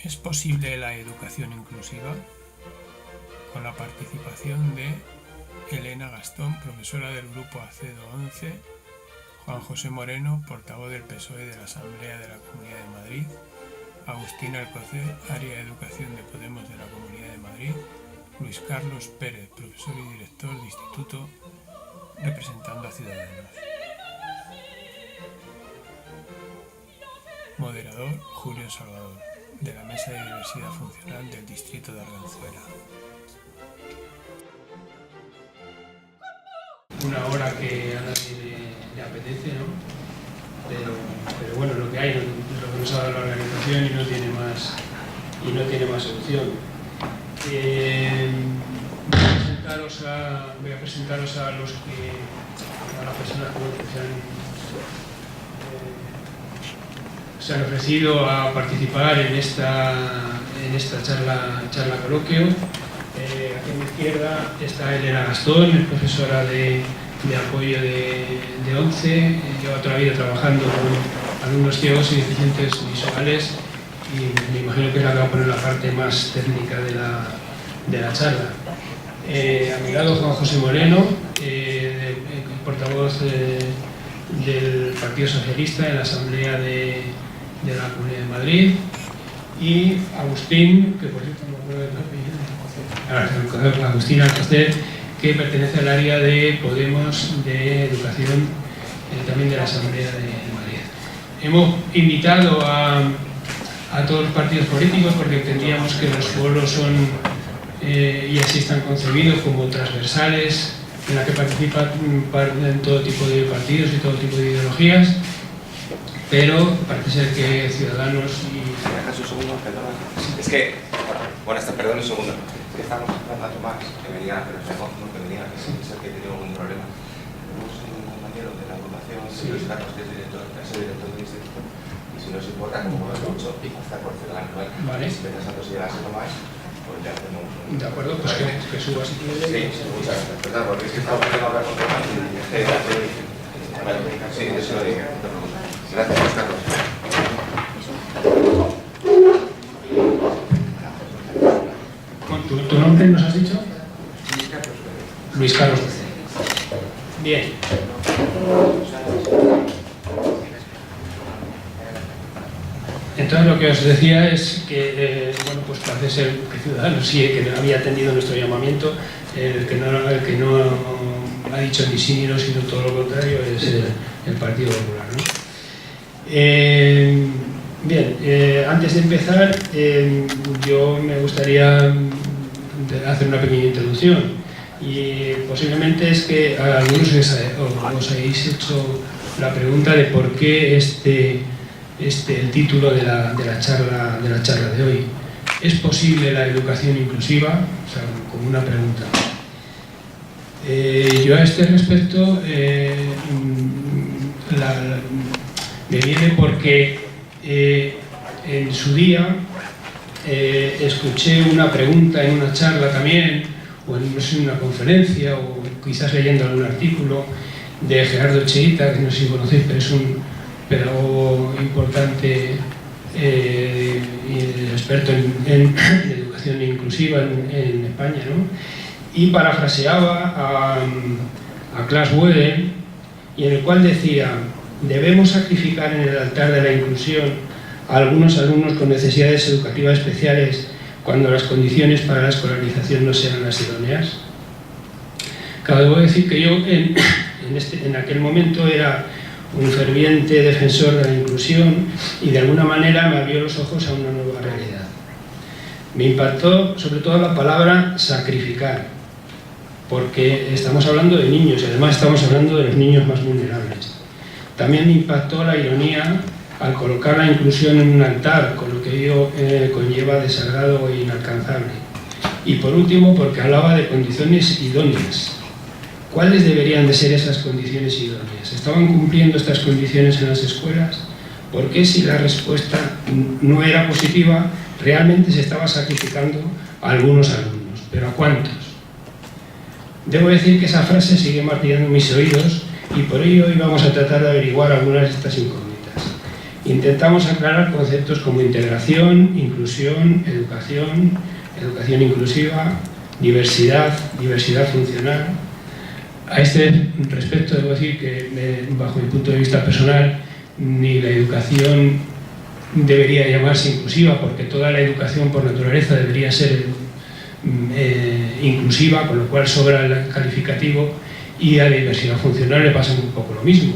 ¿Es posible la educación inclusiva? Con la participación de Elena Gastón, profesora del Grupo Acedo 11, Juan José Moreno, portavoz del PSOE de la Asamblea de la Comunidad de Madrid, Agustín Alcocer, área de Educación de Podemos de la Comunidad de Madrid, Luis Carlos Pérez, profesor y director de instituto, representando a Ciudadanos. Moderador, Julio Salvador, de la Mesa de Diversidad Funcional del Distrito de Arganzuela. Una hora que a nadie le apetece, ¿no? Pero bueno, lo que hay, lo que nos ha dado la organización y no tiene más solución. Voy a presentaros a las personas que se han ofrecido a participar en esta charla coloquio. Aquí a mi izquierda está Elena Gastón, es profesora de apoyo de 11, lleva toda la vida trabajando con alumnos ciegos y deficientes visuales y me imagino que es la que va a poner la parte más técnica de la charla. A mi lado Juan José Moreno, portavoz del Partido Socialista en la Asamblea de la Comunidad de Madrid, y Agustín, que por cierto no me acuerdo del apellido, Agustín Alcocer, que pertenece al área de Podemos de Educación, también de la Asamblea de Madrid. Hemos invitado a todos los partidos políticos porque entendíamos que los foros son, y así están concebidos, como transversales, en la que participan en todo tipo de partidos y todo tipo de ideologías, pero parece ser que Ciudadanos y... ¿Me dejas un segundo? Perdona. Es que, bueno, perdón un segundo. Es que estamos esperando a Tomás, que venía, pero es que venía, que sí, es el que tiene algún problema. Tenemos un compañero de la agrupación, Luis Carlos, que es director del instituto, y si nos importa, como lo mucho, y hasta por Ciudadanos, ¿vale? Vale. Pensando si llegase Tomás, pues ya hacemos un... De acuerdo, pues que suba si quiere. Sí, muchas gracias. Perdón, porque es que estamos teniendo que hablar con Tomás y... Vale, sí, eso lo dije. Gracias, Luis Carlos. ¿Tu nombre nos has dicho? Luis Carlos. Bien. Entonces lo que os decía es que, bueno, pues parece ser que Ciudadanos sí, que no había atendido nuestro llamamiento, el que no ha dicho ni sí ni no, sino todo lo contrario, es el Partido Popular, ¿no? Bien, antes de empezar, yo me gustaría hacer una pequeña introducción, y posiblemente es que a algunos os hayáis hecho la pregunta de por qué el título de la charla de hoy. ¿Es posible la educación inclusiva? O sea, como una pregunta. Yo a este respecto me viene porque en su día escuché una pregunta en una charla también, o no sé, en una conferencia, o quizás leyendo algún artículo de Gerardo Cheita, que no sé si conocéis, pero es un pedagogo importante y experto en educación inclusiva en España, ¿no? Y parafraseaba a Klaas Wedel, y en el cual decía: debemos sacrificar en el altar de la inclusión a algunos alumnos con necesidades educativas especiales cuando las condiciones para la escolarización no sean las idóneas. Claro, debo decir que yo en aquel momento era un ferviente defensor de la inclusión y de alguna manera me abrió los ojos a una nueva realidad. Me impactó sobre todo la palabra sacrificar, porque estamos hablando de niños y además estamos hablando de los niños más vulnerables. También me impactó la ironía al colocar la inclusión en un altar, con lo que ello conlleva de sagrado e inalcanzable. Y por último, porque hablaba de condiciones idóneas. ¿Cuáles deberían de ser esas condiciones idóneas? ¿Estaban cumpliendo estas condiciones en las escuelas? ¿Por qué, si la respuesta no era positiva, realmente se estaba sacrificando a algunos alumnos? ¿Pero a cuántos? Debo decir que esa frase sigue martillando mis oídos, y por ello hoy vamos a tratar de averiguar algunas de estas incógnitas. Intentamos aclarar conceptos como integración, inclusión, educación inclusiva, diversidad funcional. A este respecto debo decir que, bajo mi punto de vista personal, ni la educación debería llamarse inclusiva, porque toda la educación por naturaleza debería ser inclusiva, con lo cual sobra el calificativo, y a la diversidad funcional le pasa un poco lo mismo.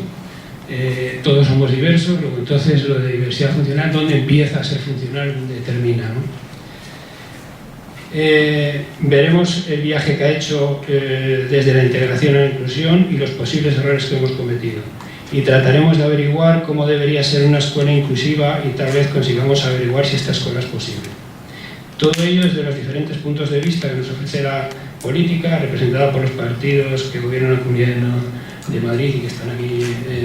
Todos somos diversos, luego entonces lo de diversidad funcional, ¿dónde empieza a ser funcional? ¿Dónde termina, ¿no? Veremos el viaje que ha hecho desde la integración a la inclusión y los posibles errores que hemos cometido. Y trataremos de averiguar cómo debería ser una escuela inclusiva y tal vez consigamos averiguar si esta escuela es posible. Todo ello desde los diferentes puntos de vista que nos ofrece la política, representada por los partidos que gobiernan la Comunidad de Madrid y que están aquí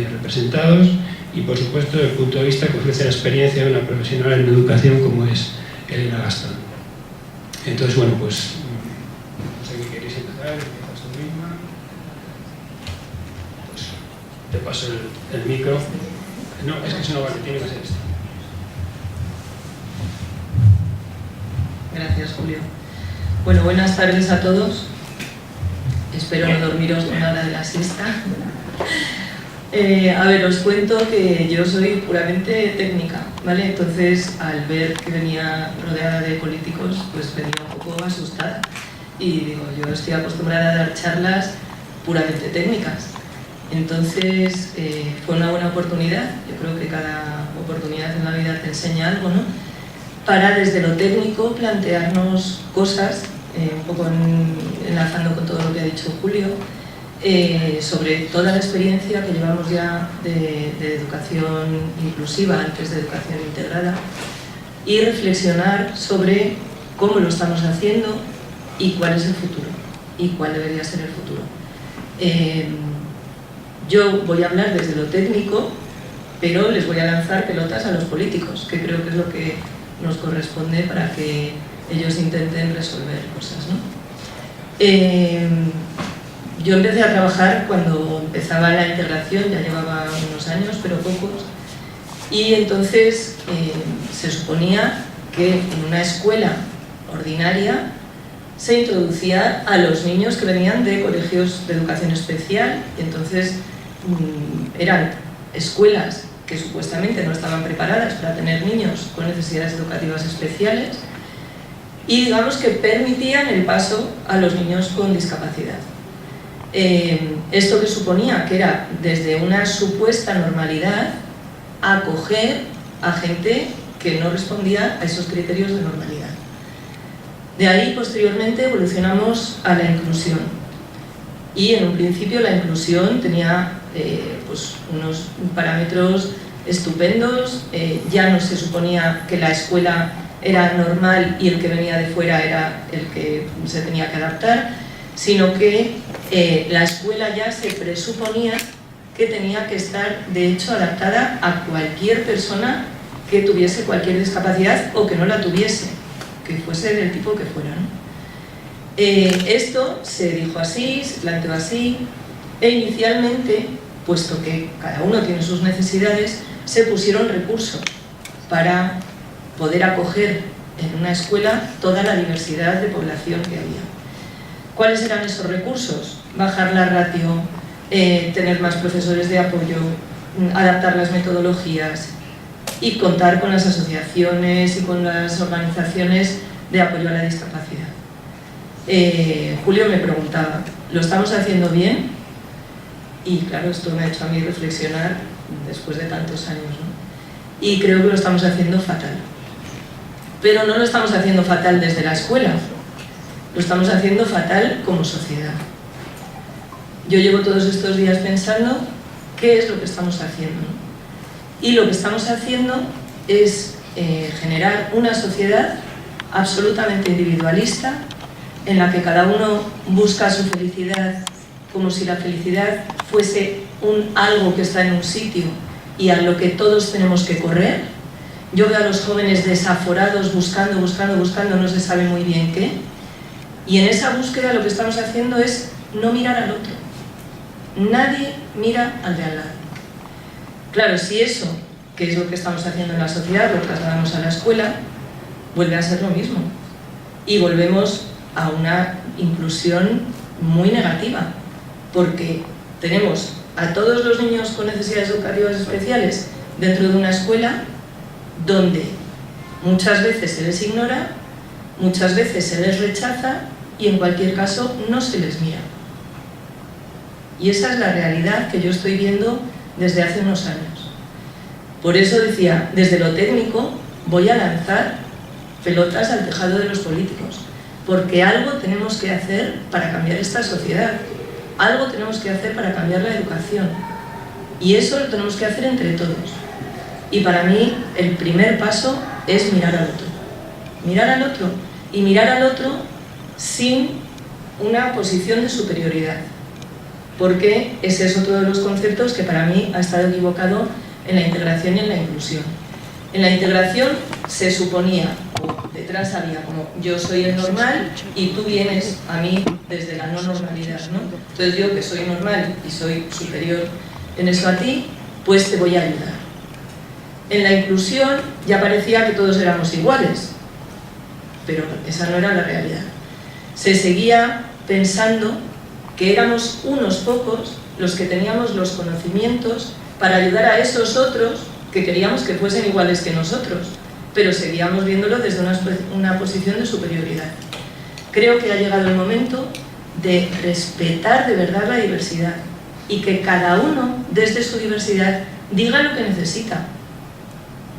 representados, y por supuesto desde el punto de vista que ofrece la experiencia de una profesional en educación como es Elena Gastón. Entonces, bueno, pues no sé qué queréis empezar, empiezas tú misma. Pues te paso el micro. No, es que eso no vale, tiene que ser esto. Gracias, Julio. Bueno, buenas tardes a todos. Espero no dormiros con la hora de la siesta. A ver, os cuento que yo soy puramente técnica, ¿vale? Entonces, al ver que venía rodeada de políticos, pues venía un poco asustada. Y digo, yo estoy acostumbrada a dar charlas puramente técnicas. Entonces, fue una buena oportunidad. Yo creo que cada oportunidad en la vida te enseña algo, ¿no? Para, desde lo técnico, plantearnos cosas, un poco enlazando con todo lo que ha dicho Julio, sobre toda la experiencia que llevamos ya de educación inclusiva antes de educación integrada, y reflexionar sobre cómo lo estamos haciendo y cuál es el futuro y cuál debería ser el futuro. Yo voy a hablar desde lo técnico, pero les voy a lanzar pelotas a los políticos, que creo que es lo que nos corresponde para que ellos intenten resolver cosas, ¿no? Yo empecé a trabajar cuando empezaba la integración, ya llevaba unos años, pero pocos, y entonces se suponía que en una escuela ordinaria se introducía a los niños que venían de colegios de educación especial, y entonces eran escuelas que supuestamente no estaban preparadas para tener niños con necesidades educativas especiales, y digamos que permitían el paso a los niños con discapacidad. Esto que suponía que era desde una supuesta normalidad acoger a gente que no respondía a esos criterios de normalidad. De ahí posteriormente evolucionamos a la inclusión, y en un principio la inclusión tenía pues unos parámetros estupendos. Ya no se suponía que la escuela era normal y el que venía de fuera era el que se tenía que adaptar, sino que la escuela ya se presuponía que tenía que estar, de hecho, adaptada a cualquier persona que tuviese cualquier discapacidad o que no la tuviese, que fuese del tipo que fuera, ¿no? Esto se dijo así, se planteó así, e inicialmente, puesto que cada uno tiene sus necesidades, se pusieron recursos para poder acoger en una escuela toda la diversidad de población que había. ¿Cuáles eran esos recursos? Bajar la ratio, tener más profesores de apoyo, adaptar las metodologías y contar con las asociaciones y con las organizaciones de apoyo a la discapacidad. Julio me preguntaba, ¿lo estamos haciendo bien? Y claro, esto me ha hecho a mí reflexionar después de tantos años, ¿no? Y creo que lo estamos haciendo fatal. Pero no lo estamos haciendo fatal desde la escuela, lo estamos haciendo fatal como sociedad. Yo llevo todos estos días pensando qué es lo que estamos haciendo, ¿no? Y lo que estamos haciendo es generar una sociedad absolutamente individualista, en la que cada uno busca su felicidad como si la felicidad fuese algo que está en un sitio y a lo que todos tenemos que correr. Yo veo a los jóvenes desaforados buscando, no se sabe muy bien qué. Y en esa búsqueda lo que estamos haciendo es no mirar al otro. Nadie mira al de al lado. Claro, si eso que es lo que estamos haciendo en la sociedad, lo trasladamos a la escuela, vuelve a ser lo mismo. Y volvemos a una inclusión muy negativa, porque tenemos a todos los niños con necesidades educativas especiales dentro de una escuela donde muchas veces se les ignora, muchas veces se les rechaza y en cualquier caso no se les mira. Y esa es la realidad que yo estoy viendo desde hace unos años. Por eso decía, desde lo técnico voy a lanzar pelotas al tejado de los políticos, porque algo tenemos que hacer para cambiar esta sociedad, algo tenemos que hacer para cambiar la educación, y eso lo tenemos que hacer entre todos. Y para mí el primer paso es mirar al otro. Mirar al otro, y mirar al otro sin una posición de superioridad, porque ese es otro de los conceptos que para mí ha estado equivocado en la integración y en la inclusión. En la integración se suponía, o detrás había como yo soy el normal y tú vienes a mí desde la no normalidad, ¿no? Entonces yo, que soy normal y soy superior en eso a ti, pues te voy a ayudar. En la inclusión ya parecía que todos éramos iguales, pero esa no era la realidad. Se seguía pensando que éramos unos pocos los que teníamos los conocimientos para ayudar a esos otros que queríamos que fuesen iguales que nosotros, pero seguíamos viéndolo desde una posición de superioridad. Creo que ha llegado el momento de respetar de verdad la diversidad y que cada uno, desde su diversidad, diga lo que necesita.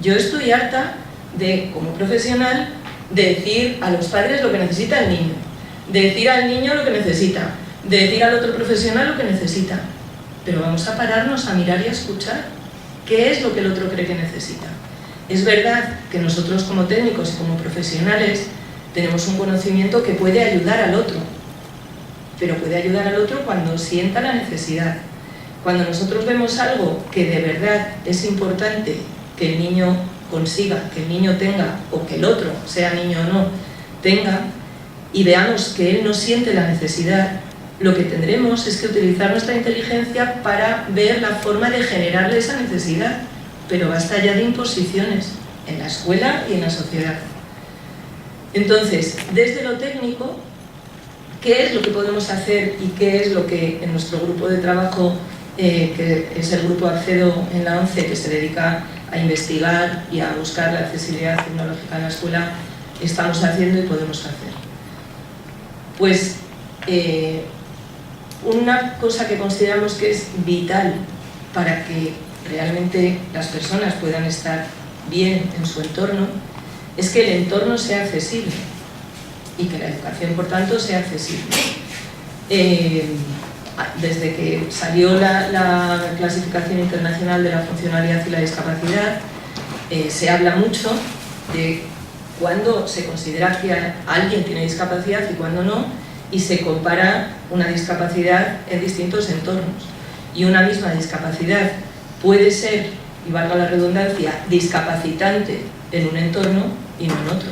Yo estoy harta de, como profesional, de decir a los padres lo que necesita el niño, de decir al niño lo que necesita, de decir al otro profesional lo que necesita. Pero vamos a pararnos a mirar y a escuchar qué es lo que el otro cree que necesita. Es verdad que nosotros como técnicos y como profesionales tenemos un conocimiento que puede ayudar al otro, pero puede ayudar al otro cuando sienta la necesidad. Cuando nosotros vemos algo que de verdad es importante que el niño consiga, que el niño tenga, o que el otro, sea niño o no, tenga, y veamos que él no siente la necesidad, lo que tendremos es que utilizar nuestra inteligencia para ver la forma de generarle esa necesidad, pero basta ya de imposiciones en la escuela y en la sociedad. Entonces, desde lo técnico, ¿qué es lo que podemos hacer y qué es lo que en nuestro grupo de trabajo, que es el grupo Accedo en la ONCE, que se dedica a investigar y a buscar la accesibilidad tecnológica en la escuela, estamos haciendo y podemos hacer? Pues una cosa que consideramos que es vital para que realmente las personas puedan estar bien en su entorno es que el entorno sea accesible y que la educación, por tanto, sea accesible. Desde que salió la clasificación internacional de la funcionalidad y la discapacidad, se habla mucho de cuándo se considera que alguien tiene discapacidad y cuándo no, y se compara una discapacidad en distintos entornos. Y una misma discapacidad puede ser, y valga la redundancia, discapacitante en un entorno y no en otro.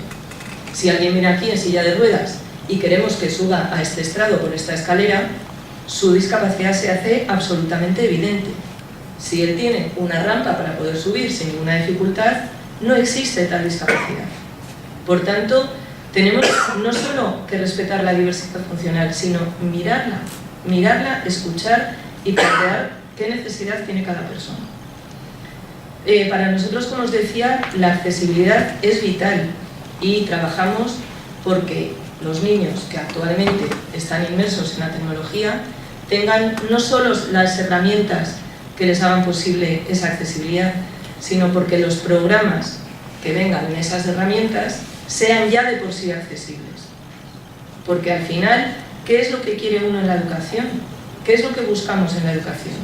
Si alguien viene aquí en silla de ruedas y queremos que suba a este estrado por esta escalera, su discapacidad se hace absolutamente evidente. Si él tiene una rampa para poder subir sin ninguna dificultad, no existe tal discapacidad. Por tanto, tenemos no solo que respetar la diversidad funcional, sino mirarla, escuchar y plantear qué necesidad tiene cada persona. Para nosotros, como os decía, la accesibilidad es vital y trabajamos porque los niños que actualmente están inmersos en la tecnología tengan no solo las herramientas que les hagan posible esa accesibilidad, sino porque los programas que vengan en esas herramientas sean ya de por sí accesibles. Porque al final, ¿qué es lo que quiere uno en la educación? ¿Qué es lo que buscamos en la educación?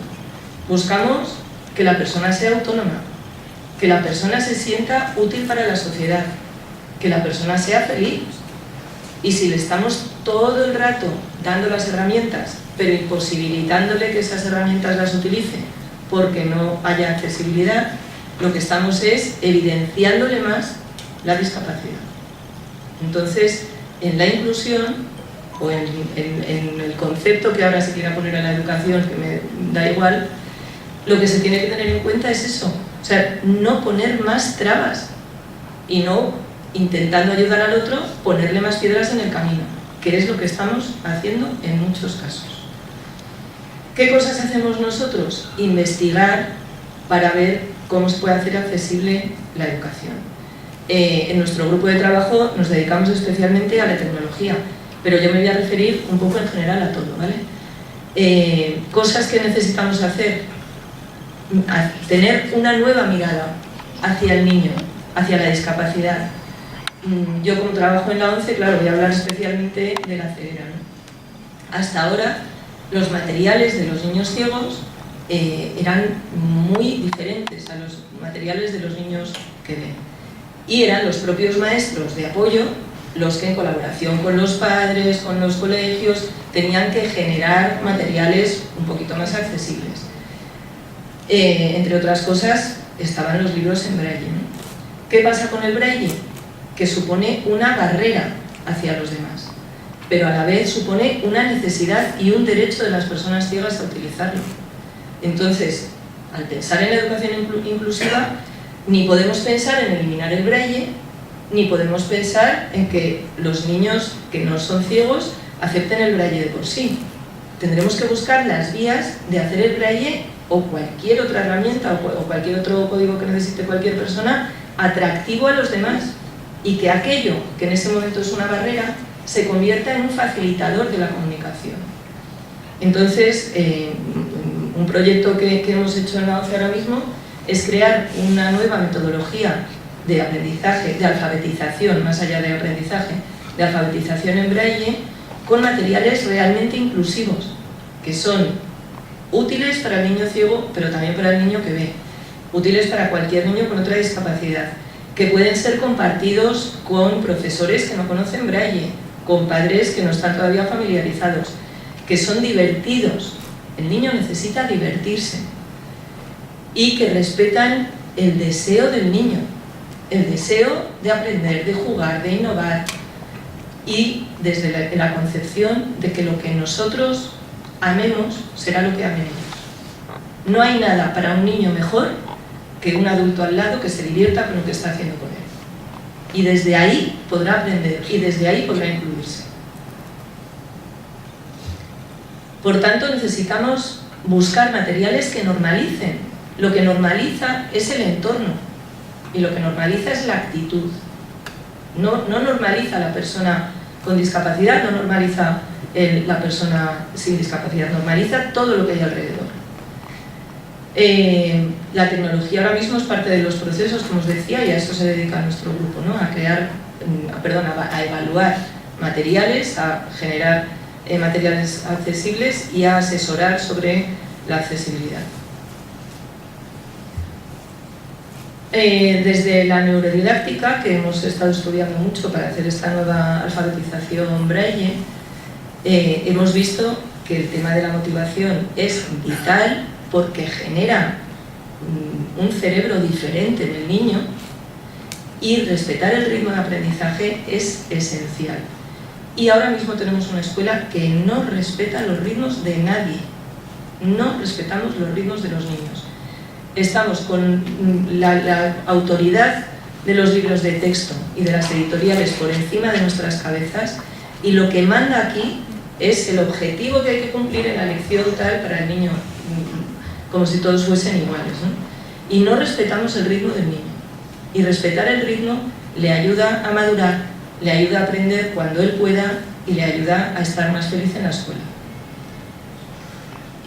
Buscamos que la persona sea autónoma, que la persona se sienta útil para la sociedad, que la persona sea feliz. Y si le estamos todo el rato dando las herramientas, pero imposibilitándole que esas herramientas las utilice porque no haya accesibilidad, lo que estamos es evidenciándole más la discapacidad. Entonces, en la inclusión, o en el concepto que ahora se quiera poner en la educación, que me da igual, lo que se tiene que tener en cuenta es eso, O sea, no poner más trabas y no, intentando ayudar al otro, ponerle más piedras en el camino, que es lo que estamos haciendo en muchos casos. ¿Qué cosas hacemos nosotros? Investigar para ver cómo se puede hacer accesible la educación. En nuestro grupo de trabajo nos dedicamos especialmente a la tecnología, pero yo me voy a referir un poco en general a todo, ¿vale? Cosas que necesitamos hacer: tener una nueva mirada hacia el niño, hacia la discapacidad. Yo, como trabajo en la ONCE, claro, voy a hablar especialmente de la ceguera, ¿no? Hasta ahora, los materiales de los niños ciegos eran muy diferentes a los materiales de los niños que ven. Y eran los propios maestros de apoyo los que, en colaboración con los padres, con los colegios, tenían que generar materiales un poquito más accesibles. Entre otras cosas, estaban los libros en braille, ¿no? ¿Qué pasa con el braille? Que supone una barrera hacia los demás, pero a la vez supone una necesidad y un derecho de las personas ciegas a utilizarlo. Entonces, al pensar en la educación inclusiva, ni podemos pensar en eliminar el braille, ni podemos pensar en que los niños que no son ciegos acepten el braille de por sí. Tendremos que buscar las vías de hacer el braille o cualquier otra herramienta o cualquier otro código que necesite cualquier persona atractivo a los demás, y que aquello que en ese momento es una barrera se convierta en un facilitador de la comunicación. Entonces, un proyecto que hemos hecho en la ONCE ahora mismo es crear una nueva metodología de aprendizaje, de alfabetización, más allá de aprendizaje, de alfabetización en braille, con materiales realmente inclusivos, que son útiles para el niño ciego, pero también para el niño que ve, útiles para cualquier niño con otra discapacidad, que pueden ser compartidos con profesores que no conocen braille, con padres que no están todavía familiarizados, que son divertidos. El niño necesita divertirse, y que respetan el deseo del niño, el deseo de aprender, de jugar, de innovar, y desde la concepción de que lo que nosotros amemos será lo que amemos. No hay nada para un niño mejor que un adulto al lado que se divierta con lo que está haciendo con él. Y desde ahí podrá aprender, y desde ahí podrá incluirse. Por tanto, necesitamos buscar materiales que normalicen. Lo que normaliza es el entorno, y lo que normaliza es la actitud. No normaliza a la persona con discapacidad, no normaliza la persona sin discapacidad, normaliza todo lo que hay alrededor. La tecnología ahora mismo es parte de los procesos, como os decía, y a eso se dedica nuestro grupo, ¿no? A evaluar materiales, a generar materiales accesibles y a asesorar sobre la accesibilidad. Desde la neurodidáctica, que hemos estado estudiando mucho para hacer esta nueva alfabetización braille, hemos visto que el tema de la motivación es vital, porque genera un cerebro diferente en el niño, y respetar el ritmo de aprendizaje es esencial. Y ahora mismo tenemos una escuela que no respeta los ritmos de nadie. No respetamos los ritmos de los niños. Estamos con la autoridad de los libros de texto y de las editoriales por encima de nuestras cabezas, y lo que manda aquí es el objetivo que hay que cumplir en la lección tal para el niño, como si todos fuesen iguales, ¿no? Y no respetamos el ritmo del niño. Y respetar el ritmo le ayuda a madurar, le ayuda a aprender cuando él pueda, y le ayuda a estar más feliz en la escuela.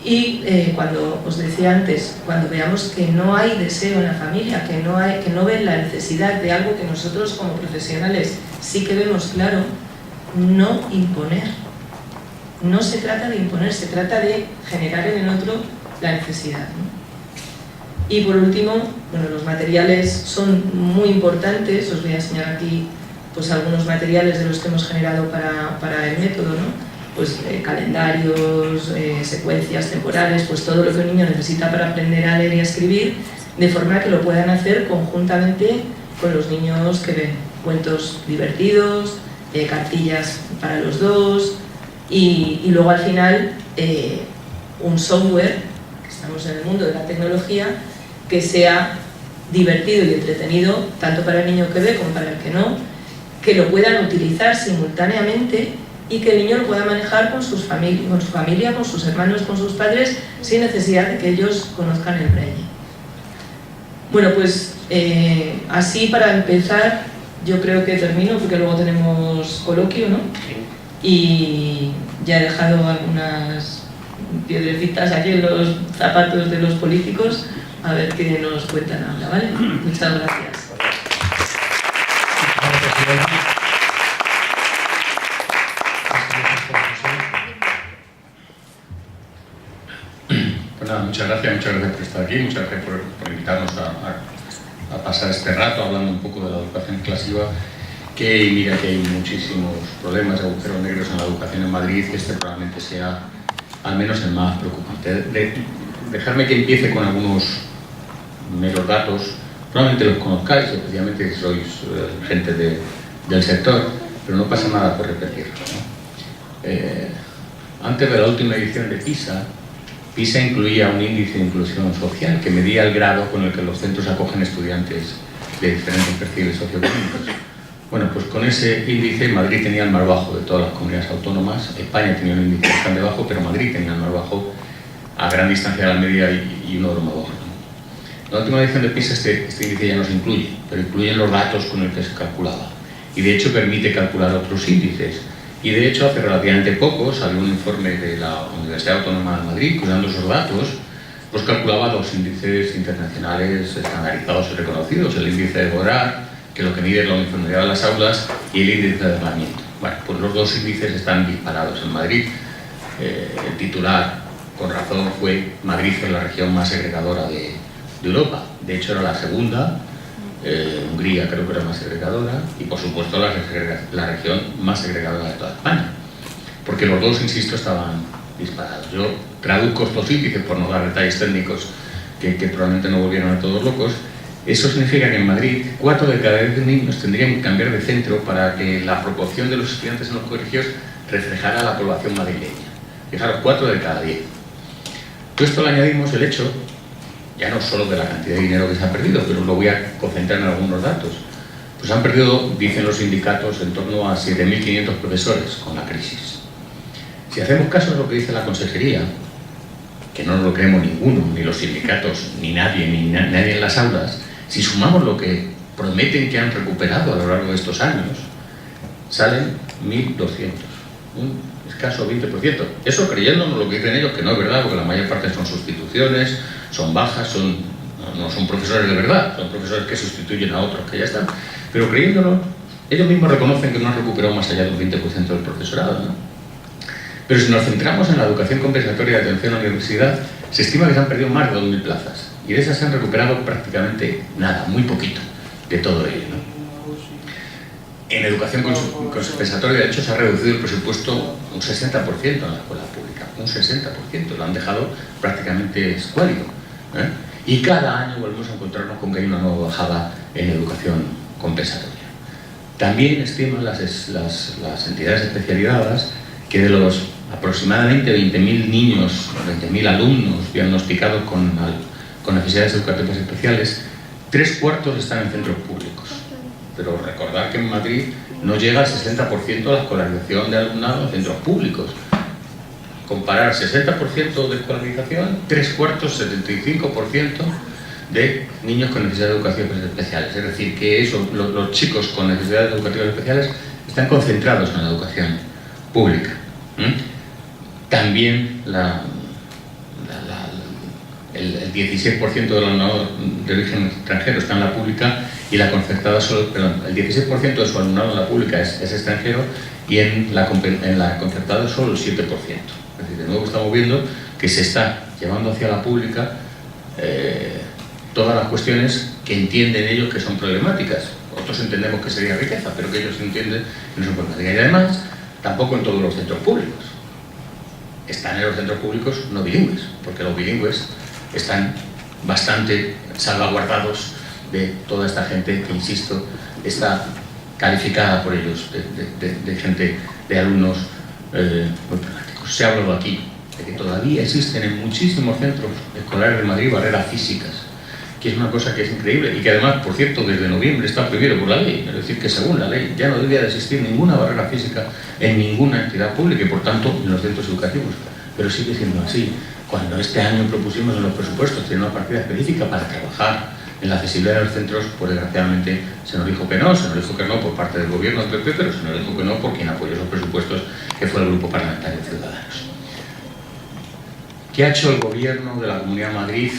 Y cuando os decía antes, cuando veamos que no hay deseo en la familia, que no ven la necesidad de algo que nosotros como profesionales sí que vemos claro, no imponer. No se trata de imponer, se trata de generar en el otro la necesidad, ¿no? Y por último, bueno, los materiales son muy importantes. Os voy a enseñar aquí pues algunos materiales de los que hemos generado para el método, ¿no? Pues calendarios, secuencias temporales, pues todo lo que un niño necesita para aprender a leer y a escribir, de forma que lo puedan hacer conjuntamente con los niños que ven. Cuentos divertidos, cartillas para los dos, y luego al final un software, que estamos en el mundo de la tecnología, que sea divertido y entretenido, tanto para el niño que ve como para el que no, que lo puedan utilizar simultáneamente y que el niño lo pueda manejar con su familia, con sus hermanos, con sus padres, sin necesidad de que ellos conozcan el braille. Bueno, pues así para empezar, yo creo que termino porque luego tenemos coloquio, ¿no? Y ya he dejado algunas piedrecitas aquí en los zapatos de los políticos, a ver qué nos cuentan ahora, ¿vale? Muchas gracias. Pues nada, muchas gracias por estar aquí, muchas gracias por invitarnos a pasar este rato hablando un poco de la educación inclusiva, que mira que hay muchísimos problemas de agujeros negros en la educación en Madrid, que este probablemente sea al menos el más preocupante. Dejarme que empiece con algunos meros datos, probablemente los conozcáis, especialmente si sois gente del sector, pero no pasa nada por repetirlo, ¿no? Antes de la última edición de PISA incluía un índice de inclusión social que medía el grado con el que los centros acogen estudiantes de diferentes perfiles socioeconómicos. Bueno, pues con ese índice Madrid tenía el más bajo de todas las comunidades autónomas, España tenía un índice bastante bajo, pero Madrid tenía el más bajo a gran distancia de la media y uno de los más bajos. En la última edición de PISA este índice ya no se incluye, pero incluyen los datos con los que se calculaba. Y de hecho permite calcular otros índices. Y de hecho hace relativamente poco salió un informe de la Universidad Autónoma de Madrid que, usando esos datos, pues calculaba dos índices internacionales estandarizados y reconocidos: el índice de Borard, que lo que mide es la uniformidad de las aulas, y el índice de aislamiento. Bueno, pues los dos índices están disparados en Madrid. El titular, con razón, fue: Madrid es la región más segregadora de Europa. De hecho era la segunda. Hungría creo que era más segregadora, y por supuesto la región más segregadora de toda España, porque los dos, insisto, estaban disparados. Yo traduzco estos índices, por no dar detalles técnicos que probablemente no volvieran a todos locos. Eso significa que en Madrid 4 de cada 10 niños tendrían que cambiar de centro para que la proporción de los estudiantes en los colegios reflejara la población madrileña. Fijaros, 4 de cada 10. A esto le añadimos el hecho, ya no solo de la cantidad de dinero que se ha perdido, pero lo voy a concentrar en algunos datos. Pues han perdido, dicen los sindicatos, en torno a 7.500 profesores con la crisis. Si hacemos caso a lo que dice la consejería, que no nos lo creemos ninguno, ni los sindicatos, ni nadie en las aulas, si sumamos lo que prometen que han recuperado a lo largo de estos años, salen 1.200, un escaso 20%. Eso creyéndonos lo que dicen ellos, que no es verdad, porque la mayor parte son sustituciones, son bajas, no son profesores de verdad, son profesores que sustituyen a otros que ya están. Pero creyéndolo, ellos mismos reconocen que no han recuperado más allá del 20% del profesorado, ¿no? Pero si nos centramos en la educación compensatoria de atención a la universidad, se estima que se han perdido más de 2.000 plazas, y de esas se han recuperado prácticamente nada, muy poquito de todo ello, ¿no? En educación compensatoria, de hecho, se ha reducido el presupuesto un 60% en la escuela pública, un 60%, lo han dejado prácticamente escuálido, ¿eh? Y cada año volvemos a encontrarnos con que hay una nueva bajada en educación compensatoria. También estiman las entidades especializadas que de los aproximadamente 20.000 niños, 20.000 alumnos diagnosticados con necesidades educativas especiales, 3/4 están en centros públicos. Pero recordar que en Madrid no llega al 60% de la escolarización de alumnado en centros públicos. Comparar 60% de escolarización, 3/4, 75% de niños con necesidades educativas especiales. Es decir, que los chicos con necesidades educativas especiales están concentrados en la educación pública. También el 16% del alumnado de origen extranjero está en la pública, y la concertada el 16% de su alumnado en la pública es extranjero, y en la concertada solo el 7%. Es decir, de nuevo estamos viendo que se está llevando hacia la pública todas las cuestiones que entienden ellos que son problemáticas. Otros entendemos que sería riqueza, pero que ellos entienden que no son problemáticas. Y además, tampoco en todos los centros públicos. Están en los centros públicos no bilingües, porque los bilingües están bastante salvaguardados de toda esta gente que, insisto, está calificada por ellos de gente, de alumnos muy problemáticos. Se ha hablado aquí de que todavía existen en muchísimos centros escolares de Madrid barreras físicas que es una cosa que es increíble y que además, por cierto, desde noviembre está prohibido por la ley, es decir, que según la ley ya no debería de existir ninguna barrera física en ninguna entidad pública y por tanto en los centros educativos, pero sigue siendo así. Cuando este año propusimos en los presupuestos tener una partida específica para trabajar en la accesibilidad de los centros, pues desgraciadamente se nos dijo que no por parte del gobierno del PP, pero se nos dijo que no por quien apoyó esos presupuestos, que fue el Grupo Parlamentario de Ciudadanos. ¿Qué ha hecho el gobierno de la Comunidad de Madrid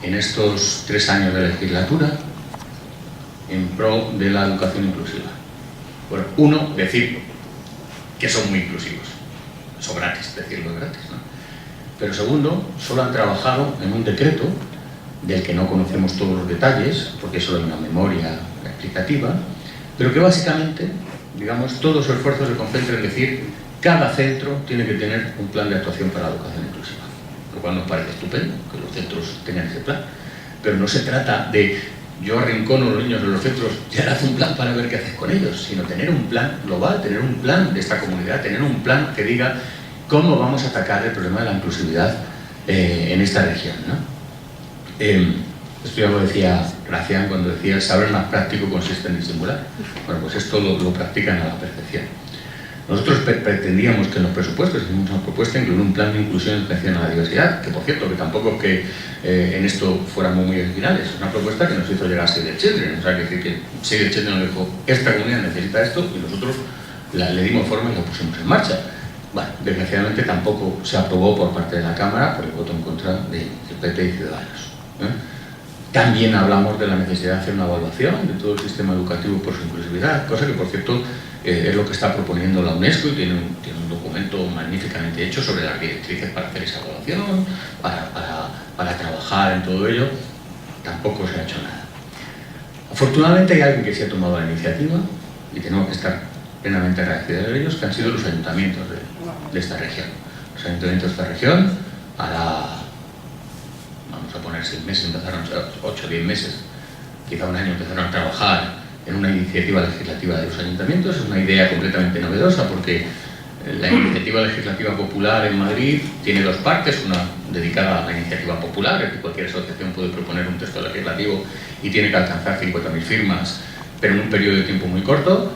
en estos 3 años de legislatura en pro de la educación inclusiva? Bueno, uno, decir que son muy inclusivos. Eso gratis, decirlo gratis, ¿no? Pero segundo, solo han trabajado en un decreto del que no conocemos todos los detalles, porque solo hay una memoria explicativa, pero que básicamente, digamos, todo su esfuerzo se concentra en decir cada centro tiene que tener un plan de actuación para la educación inclusiva, lo cual nos parece estupendo que los centros tengan ese plan, pero no se trata de yo arrincono a los niños en los centros y ahora haz un plan para ver qué haces con ellos, sino tener un plan global, tener un plan de esta comunidad, tener un plan que diga cómo vamos a atacar el problema de la inclusividad en esta región, ¿no? Esto ya lo decía Gracián cuando decía el saber más práctico consiste en disimular. Bueno, pues esto lo practican a la perfección. Nosotros pretendíamos que en los presupuestos hicimos una propuesta de incluir un plan de inclusión y atención a la diversidad, que por cierto, que tampoco es que en esto fuéramos muy originales, es una propuesta que nos hizo llegar Save the Children, o sea, que Save the Children nos dijo, esta comunidad necesita esto, y nosotros le dimos forma y lo pusimos en marcha. Bueno, desgraciadamente tampoco se aprobó por parte de la Cámara por el voto en contra del PP y Ciudadanos. También hablamos de la necesidad de hacer una evaluación de todo el sistema educativo por su inclusividad, cosa que por cierto es lo que está proponiendo la UNESCO y tiene un documento magníficamente hecho sobre las directrices para hacer esa evaluación, para trabajar en todo ello. Tampoco se ha hecho nada. Afortunadamente hay alguien que se ha tomado la iniciativa y tenemos que estar plenamente agradecidos a ellos, que han sido los ayuntamientos de esta región. Los ayuntamientos de esta región, ahora vamos a poner 6 meses, empezaron 8 o 10 meses, quizá un año, empezaron a trabajar en una iniciativa legislativa de los ayuntamientos. Es una idea completamente novedosa porque la iniciativa legislativa popular en Madrid tiene 2 partes, una dedicada a la iniciativa popular, es que cualquier asociación puede proponer un texto legislativo y tiene que alcanzar 50.000 firmas, pero en un periodo de tiempo muy corto,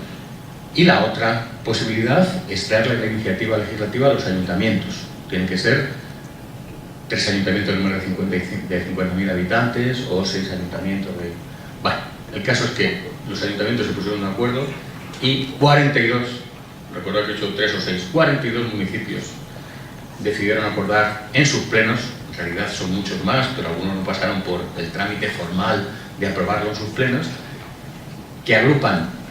y la otra posibilidad es darle la iniciativa legislativa a los ayuntamientos. Tienen que ser 3 ayuntamientos de más de 50.000 habitantes o 6 ayuntamientos de... Bueno, el caso es que los ayuntamientos se pusieron de acuerdo y 42, recuerdo que he hecho 3 o 6, 42 municipios decidieron acordar en sus plenos, en realidad son muchos más, pero algunos no pasaron por el trámite formal de aprobarlo en sus plenos, que agrupan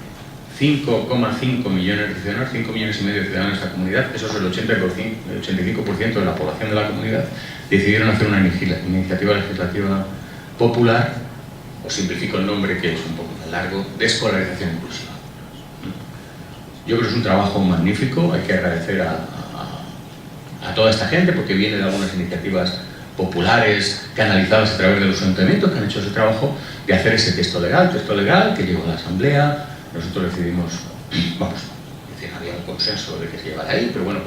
5,5 millones de ciudadanos, 5 millones y medio de ciudadanos de esta comunidad, eso es el 85% de la población de la comunidad, decidieron hacer una iniciativa legislativa popular, os simplifico el nombre que es un poco más largo, de escolarización inclusiva. Yo creo que es un trabajo magnífico, hay que agradecer a toda esta gente porque viene de algunas iniciativas populares canalizadas a través de los ayuntamientos que han hecho ese trabajo de hacer ese texto legal que llegó a la Asamblea. Nosotros decidimos, había un consenso de que se llevara ahí, pero bueno,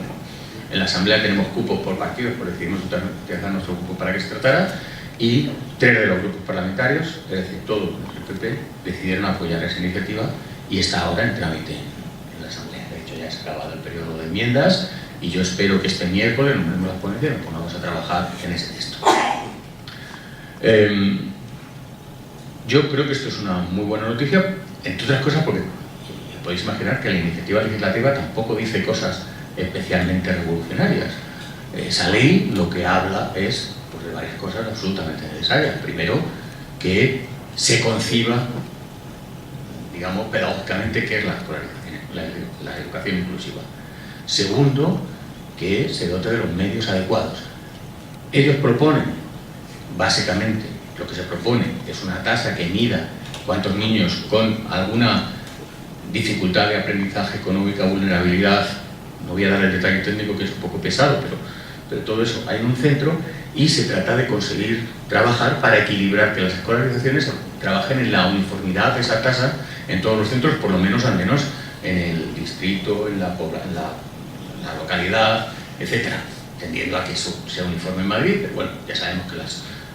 en la Asamblea tenemos cupos por partidos, pues decidimos utilizar nuestro cupo para que se tratara, y 3 de los grupos parlamentarios, es decir, todo el PP, decidieron apoyar esa iniciativa y está ahora en trámite en la Asamblea. De hecho, ya se ha acabado el periodo de enmiendas y yo espero que este miércoles nombremos las ponencias y nos pongamos a trabajar en ese texto. Yo creo que esto es una muy buena noticia, entre otras cosas porque podéis imaginar que la iniciativa legislativa tampoco dice cosas especialmente revolucionarias. Esa ley lo que habla es pues, de varias cosas absolutamente necesarias. Primero, que se conciba, digamos, pedagógicamente qué es la educación inclusiva. Segundo, que se dote de los medios adecuados. Ellos proponen, básicamente, lo que se propone es una tasa que mida cuántos niños con alguna dificultad de aprendizaje, económica, vulnerabilidad, no voy a dar el detalle técnico que es un poco pesado, pero todo eso hay en un centro y se trata de conseguir trabajar para equilibrar que las escolarizaciones trabajen en la uniformidad de esa tasa en todos los centros, por lo menos al menos en el distrito, en la localidad, etcétera, tendiendo a que eso sea uniforme en Madrid, pero bueno, ya sabemos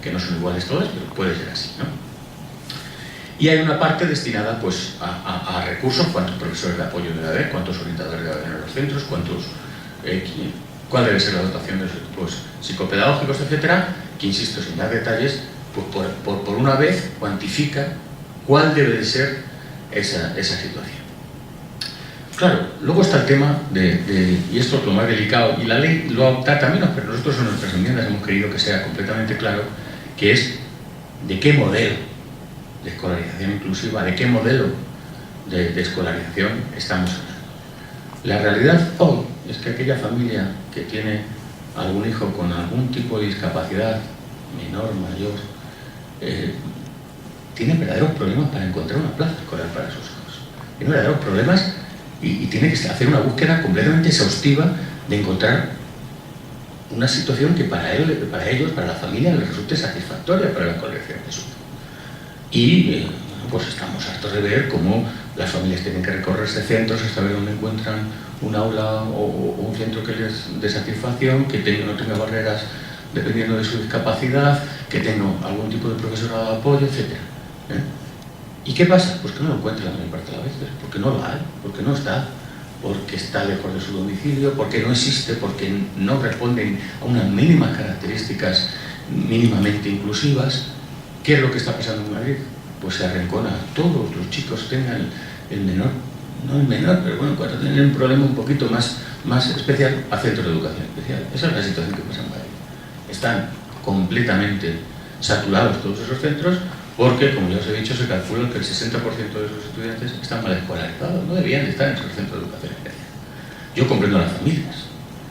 que que no son iguales todas, pero puede ser así, ¿no? Y hay una parte destinada pues, a recursos, cuántos profesores de apoyo debe haber, cuántos orientadores debe haber en los centros, cuál debe ser la dotación de los equipos psicopedagógicos, etcétera, que insisto, sin dar detalles, pues por una vez cuantifica cuál debe de ser esa situación. Claro, luego está el tema y esto es lo más delicado, y la ley lo trata menos, pero nosotros en nuestras enmiendas hemos querido que sea completamente claro, que es de qué modelo de escolarización inclusiva, de qué modelo de escolarización estamos hablando. La realidad hoy es que aquella familia que tiene algún hijo con algún tipo de discapacidad, menor, mayor, tiene verdaderos problemas para encontrar una plaza escolar para sus hijos. Tiene verdaderos problemas y tiene que hacer una búsqueda completamente exhaustiva de encontrar una situación que para ellos, para la familia, les resulte satisfactoria para la escolarización de su hijo. Y pues estamos hartos de ver cómo las familias tienen que recorrerse centros hasta ver dónde encuentran un aula o un centro que les dé satisfacción, que no tenga barreras dependiendo de su discapacidad, que tenga algún tipo de profesorado de apoyo, etc. ¿Y qué pasa? Pues que no lo encuentran la mayor parte de las veces, porque no lo hay, porque no está, porque está lejos de su domicilio, porque no existe, porque no responden a unas mínimas características mínimamente inclusivas. ¿Qué es lo que está pasando en Madrid? Pues se arrincona. Todos los chicos tengan el menor, no el menor, pero bueno, cuando tienen un problema un poquito más especial, a centros de educación especial. Esa es la situación que pasa en Madrid. Están completamente saturados todos esos centros porque, como ya os he dicho, se calcula que el 60% de esos estudiantes están mal escolarizados, no debían de estar en esos centros de educación especial. Yo comprendo a las familias.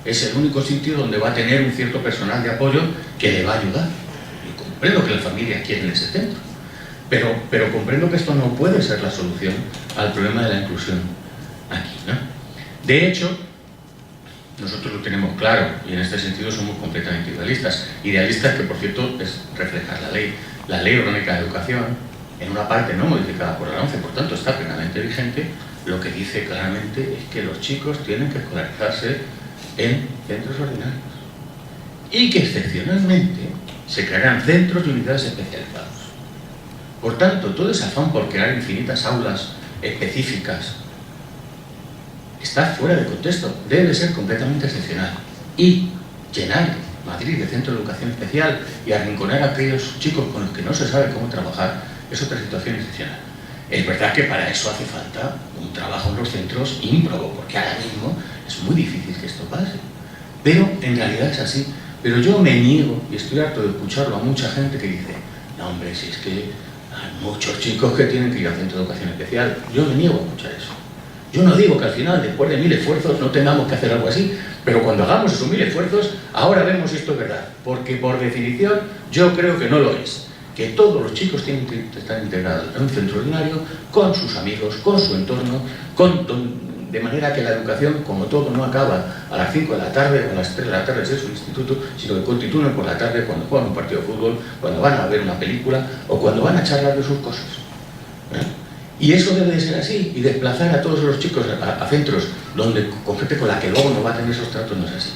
Es el único sitio donde va a tener un cierto personal de apoyo que le va a ayudar. Comprendo que las familias quieren ese centro, pero comprendo que esto no puede ser la solución al problema de la inclusión aquí, ¿no? De hecho, nosotros lo tenemos claro y en este sentido somos completamente idealistas. Idealistas que, por cierto, es reflejar la ley. La Ley Orgánica de Educación, en una parte no modificada por la ONCE, por tanto está plenamente vigente, lo que dice claramente es que los chicos tienen que escolarizarse en centros ordinarios y que excepcionalmente se crearán centros y unidades especializados. Por tanto, todo ese afán por crear infinitas aulas específicas está fuera de contexto, debe ser completamente excepcional. Y llenar Madrid de centro de educación especial y arrinconar a aquellos chicos con los que no se sabe cómo trabajar es otra situación excepcional. Es verdad que para eso hace falta un trabajo en los centros ímprobo, porque ahora mismo es muy difícil que esto pase. Pero en realidad es así. Pero yo me niego, y estoy harto de escucharlo a mucha gente que dice, no hombre, si es que hay muchos chicos que tienen que ir al centro de educación especial. Yo me niego a escuchar eso. Yo no digo que al final, después de 1000 esfuerzos, no tengamos que hacer algo así, pero cuando hagamos esos 1000 esfuerzos, ahora vemos si esto es verdad. Porque por definición, yo creo que no lo es. Que todos los chicos tienen que estar integrados en un centro ordinario, con sus amigos, con su entorno, de manera que la educación, como todo, no acaba a las 5 de la tarde o a las 3 de la tarde en su instituto, sino que continúen por la tarde cuando juegan un partido de fútbol, cuando van a ver una película o cuando van a charlar de sus cosas. Y eso debe de ser así, y desplazar a todos los chicos a centros con gente con la que luego no va a tener esos tratos no es así.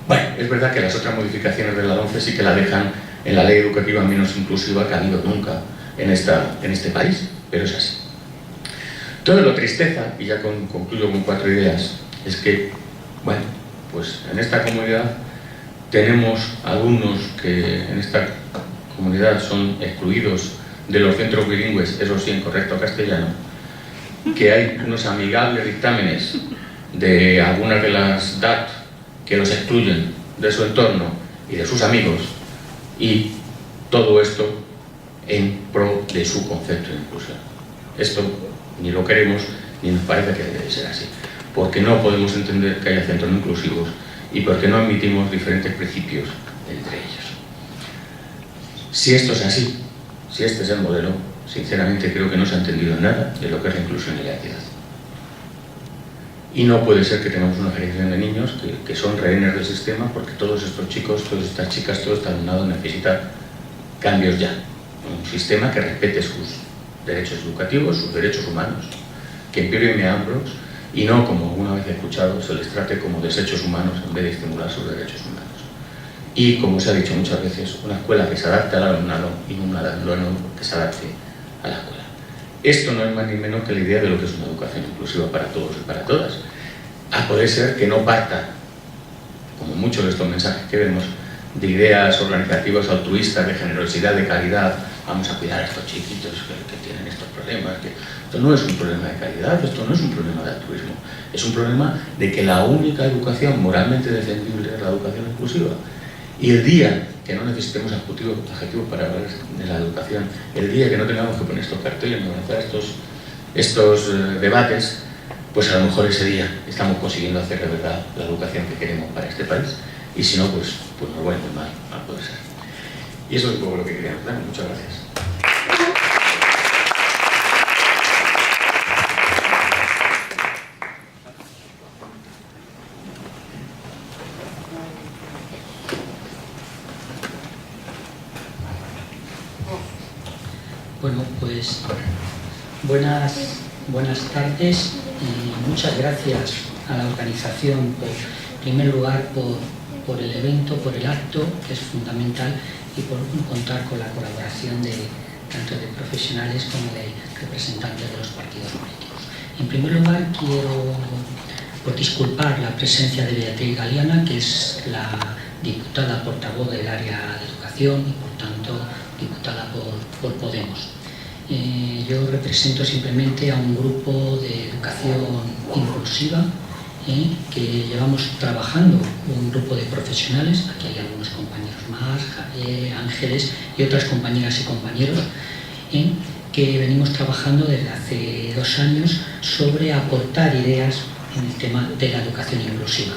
Bueno, es verdad que las otras modificaciones de la LOMCE sí que la dejan en la ley educativa menos inclusiva que ha habido nunca en este país, pero es así. Todo lo tristeza, y ya concluyo con 4 ideas, es que, bueno, pues en esta comunidad tenemos alumnos que en esta comunidad son excluidos de los centros bilingües, eso sí, en correcto castellano, que hay unos amigables dictámenes de algunas de las DAT que los excluyen de su entorno y de sus amigos, y todo esto en pro de su concepto de inclusión. Esto ni lo queremos ni nos parece que debe ser así, porque no podemos entender que haya centros no inclusivos y porque no admitimos diferentes principios entre ellos. Si esto es así, si este es el modelo, sinceramente creo que no se ha entendido nada de lo que es la inclusión y la equidad. Y no puede ser que tengamos una generación de niños que son rehenes del sistema, porque todos estos chicos, todas estas chicas, todo este alumnado necesita cambios ya. Un sistema que respete sus derechos educativos, sus derechos humanos, que empiren ambos y no, como alguna vez he escuchado, se les trate como desechos humanos en vez de estimular sus derechos humanos. y, como se ha dicho muchas veces, una escuela que se adapte al alumnado y un alumnado que se adapte a la escuela. Esto no es más ni menos que la idea de lo que es una educación inclusiva para todos y para todas. A poder ser que no parta, como muchos de estos mensajes que vemos, de ideas organizativas altruistas, de generosidad, de caridad. Vamos a cuidar a estos chiquitos que tienen estos problemas. Esto no es un problema de caridad, esto no es un problema de altruismo. Es un problema de que la única educación moralmente defendible es la educación inclusiva. Y el día que no necesitemos adjetivos para hablar de la educación, el día que no tengamos que poner estos carteles ni lanzar estos debates, pues a lo mejor ese día estamos consiguiendo hacer de verdad la educación que queremos para este país. Y si no, pues nos va a ir muy mal, no puede ser. Y eso es un poco lo que quería contar. Muchas gracias. Bueno, pues buenas tardes y muchas gracias a la organización, en primer lugar por el evento, por el acto, que es fundamental, y por contar con la colaboración tanto de profesionales como de representantes de los partidos políticos. En primer lugar, quiero disculpar la presencia de Beatriz Galeana, que es la diputada portavoz del área de educación y, por tanto, diputada por Podemos. Yo represento simplemente a un grupo de educación inclusiva que llevamos trabajando, un grupo de profesionales, aquí hay algunos compañeros más, Javier, Ángeles y otras compañeras y compañeros, que venimos trabajando desde hace 2 años sobre aportar ideas en el tema de la educación inclusiva.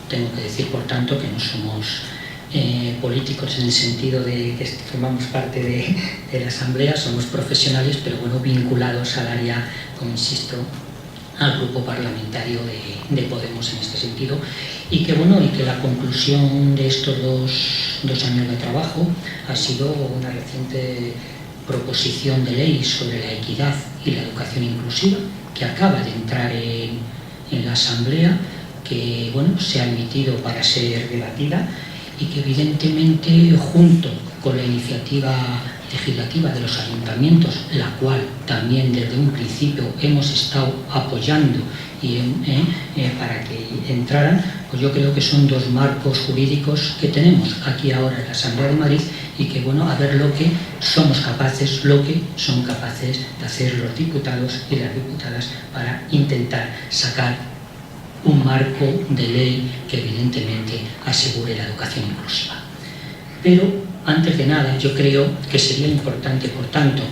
Tengo que decir, por tanto, que no somos políticos en el sentido de que formamos parte de la Asamblea, somos profesionales, pero bueno, vinculados al área, como insisto, al grupo parlamentario de Podemos en este sentido, y que bueno, y que la conclusión de estos dos años de trabajo ha sido una reciente proposición de ley sobre la equidad y la educación inclusiva, que acaba de entrar en la Asamblea, que bueno, se ha emitido para ser debatida y que evidentemente, junto con la iniciativa legislativa de los ayuntamientos, la cual también desde un principio hemos estado apoyando para que entraran, pues yo creo que son 2 marcos jurídicos que tenemos aquí ahora en la Asamblea de Madrid, y que bueno, a ver lo que somos capaces, lo que son capaces de hacer los diputados y las diputadas para intentar sacar un marco de ley que evidentemente asegure la educación inclusiva. Pero antes de nada, yo creo que sería importante, por tanto,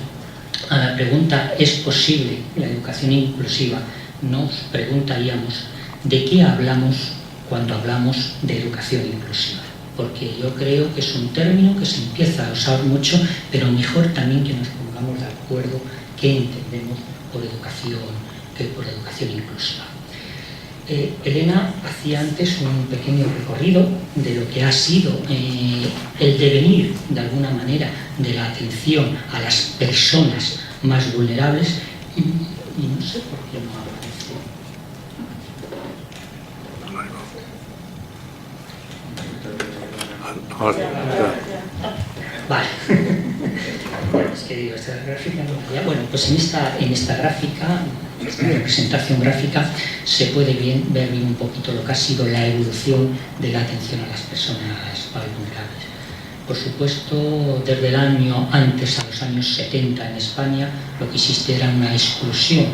a la pregunta ¿es posible la educación inclusiva?, nos preguntaríamos ¿de qué hablamos cuando hablamos de educación inclusiva? Porque yo creo que es un término que se empieza a usar mucho, pero mejor también que nos pongamos de acuerdo qué entendemos por educación inclusiva. Elena hacía antes un pequeño recorrido de lo que ha sido el devenir, de alguna manera, de la atención a las personas más vulnerables, y no sé por qué no aparece. Vale. Es que digo, esta gráfica no. Bueno, pues en esta gráfica, esta representación gráfica, se puede ver bien un poquito lo que ha sido la evolución de la atención a las personas más vulnerables. Por supuesto, desde el año antes, a los años 70 en España, lo que existe era una exclusión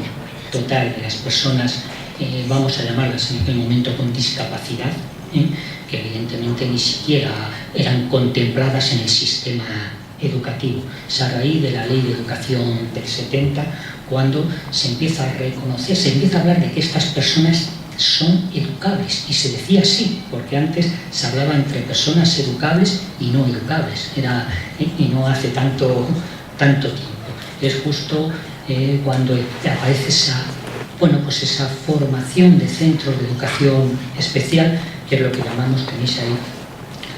total de las personas, vamos a llamarlas en aquel momento con discapacidad, que evidentemente ni siquiera eran contempladas en el sistema educativo. Es a raíz de la Ley de Educación del 70 cuando se empieza a reconocer, se empieza a hablar de que estas personas son educables, y se decía así, porque antes se hablaba entre personas educables y no educables, y no hace tanto tiempo. Es justo cuando aparece esa formación de centros de educación especial, que es lo que llamamos, tenéis ahí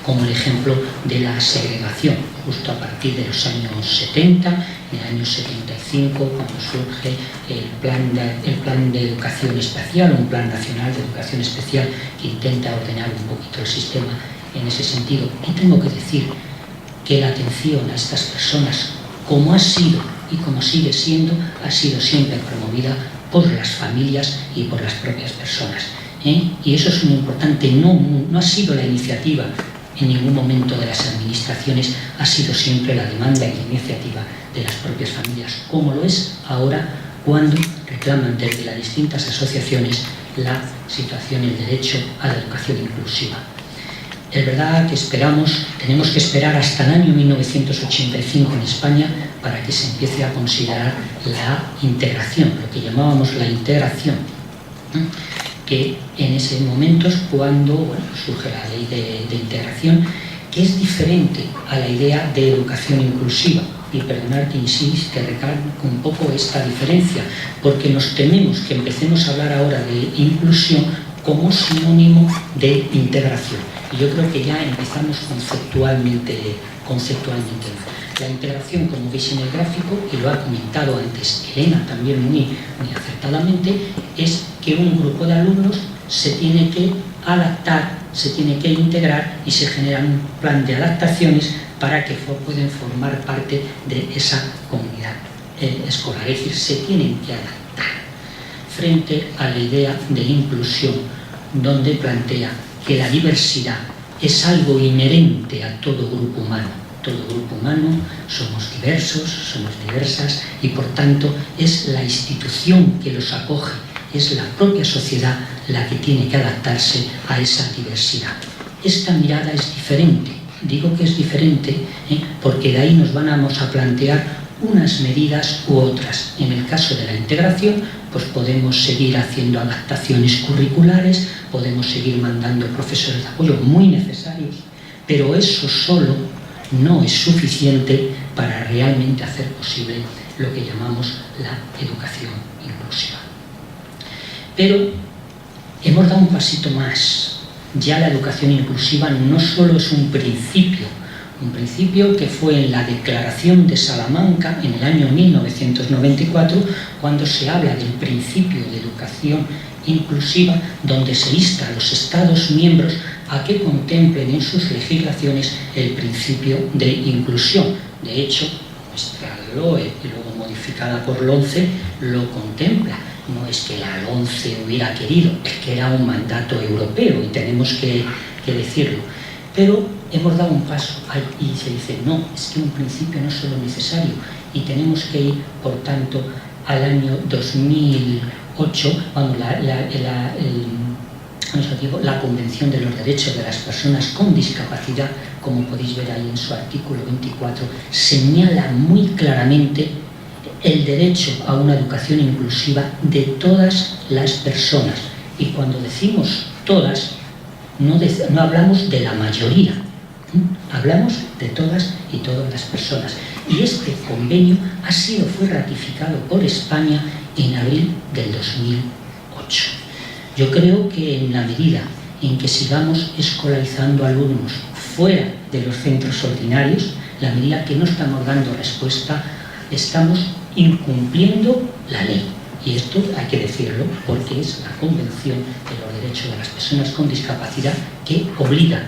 como el ejemplo de la segregación, justo a partir de los años 70, en el año 75, cuando surge el plan de educación especial, un plan nacional de educación especial que intenta ordenar un poquito el sistema en ese sentido. Y tengo que decir que la atención a estas personas, como ha sido y como sigue siendo, ha sido siempre promovida por las familias y por las propias personas. Y eso es muy importante. No ha sido la iniciativa en ningún momento de las administraciones, ha sido siempre la demanda y la iniciativa de las propias familias, como lo es ahora cuando reclaman desde las distintas asociaciones la situación y el derecho a la educación inclusiva. Es verdad que tenemos que esperar hasta el año 1985 en España para que se empiece a considerar la integración, lo que llamábamos la integración, que en ese momento es cuando surge la ley de integración, que es diferente a la idea de educación inclusiva. Y perdonar que insiste, que recalque un poco esta diferencia, porque nos tememos que empecemos a hablar ahora de inclusión como sinónimo de integración. Y yo creo que ya empezamos conceptualmente. La integración, como veis en el gráfico, y lo ha comentado antes Elena también muy acertadamente, es que un grupo de alumnos se tiene que adaptar, se tiene que integrar y se genera un plan de adaptaciones para que puedan formar parte de esa comunidad escolar. Es decir, se tienen que adaptar frente a la idea de inclusión, donde plantea que la diversidad es algo inherente a todo grupo humano. Todo grupo humano somos diversos, somos diversas, y por tanto es la institución que los acoge, es la propia sociedad la que tiene que adaptarse a esa diversidad. Esta mirada es diferente. Digo que es diferente porque de ahí nos vamos a plantear unas medidas u otras. En el caso de la integración, pues podemos seguir haciendo adaptaciones curriculares, podemos seguir mandando profesores de apoyo muy necesarios, pero eso solo no es suficiente para realmente hacer posible lo que llamamos la educación inclusiva. Pero hemos dado un pasito más. Ya la educación inclusiva no solo es un principio que fue en la Declaración de Salamanca en el año 1994, cuando se habla del principio de educación inclusiva, donde se insta a los Estados miembros a que contemplen en sus legislaciones el principio de inclusión. De hecho, nuestra LOE, y luego modificada por la ONCE, lo contempla. No es que la ONCE hubiera querido, es que era un mandato europeo y tenemos que decirlo. Pero hemos dado un paso y se dice, no, es que un principio no es solo necesario, y tenemos que ir, por tanto, al año 2008, cuando la Convención de los Derechos de las Personas con Discapacidad, como podéis ver ahí en su artículo 24, señala muy claramente el derecho a una educación inclusiva de todas las personas. Y cuando decimos todas, no hablamos de la mayoría, hablamos de todas y todas las personas. Y este convenio fue ratificado por España en abril del 2008. Yo creo que en la medida en que sigamos escolarizando alumnos fuera de los centros ordinarios, la medida que no estamos dando respuesta, estamos incumpliendo la ley. Y esto hay que decirlo porque es la Convención de los Derechos de las Personas con Discapacidad que obliga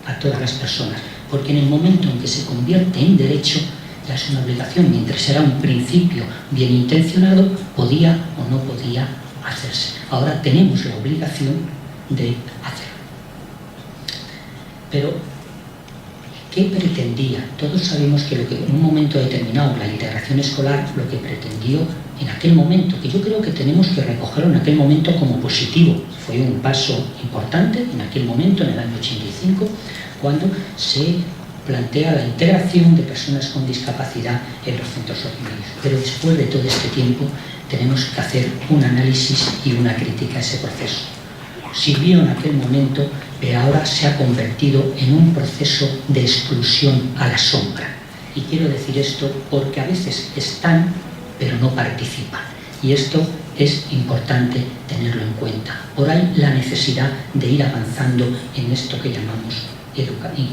a todas las personas, porque en el momento en que se convierte en derecho ya es una obligación, mientras era un principio bien intencionado, podía o no podía hacerse. Ahora tenemos la obligación de hacerlo. Pero ¿qué pretendía? Todos sabemos que lo que en un momento determinado la integración escolar, lo que pretendió en aquel momento, que yo creo que tenemos que recogerlo en aquel momento como positivo, fue un paso importante en aquel momento, en el año 85, cuando se plantea la integración de personas con discapacidad en los centros ordinarios. Pero después de todo este tiempo tenemos que hacer un análisis y una crítica a ese proceso. Sirvió en aquel momento, pero ahora se ha convertido en un proceso de exclusión a la sombra. Y quiero decir esto porque a veces están, pero no participan. Y esto es importante tenerlo en cuenta. Por ahí la necesidad de ir avanzando en esto que llamamos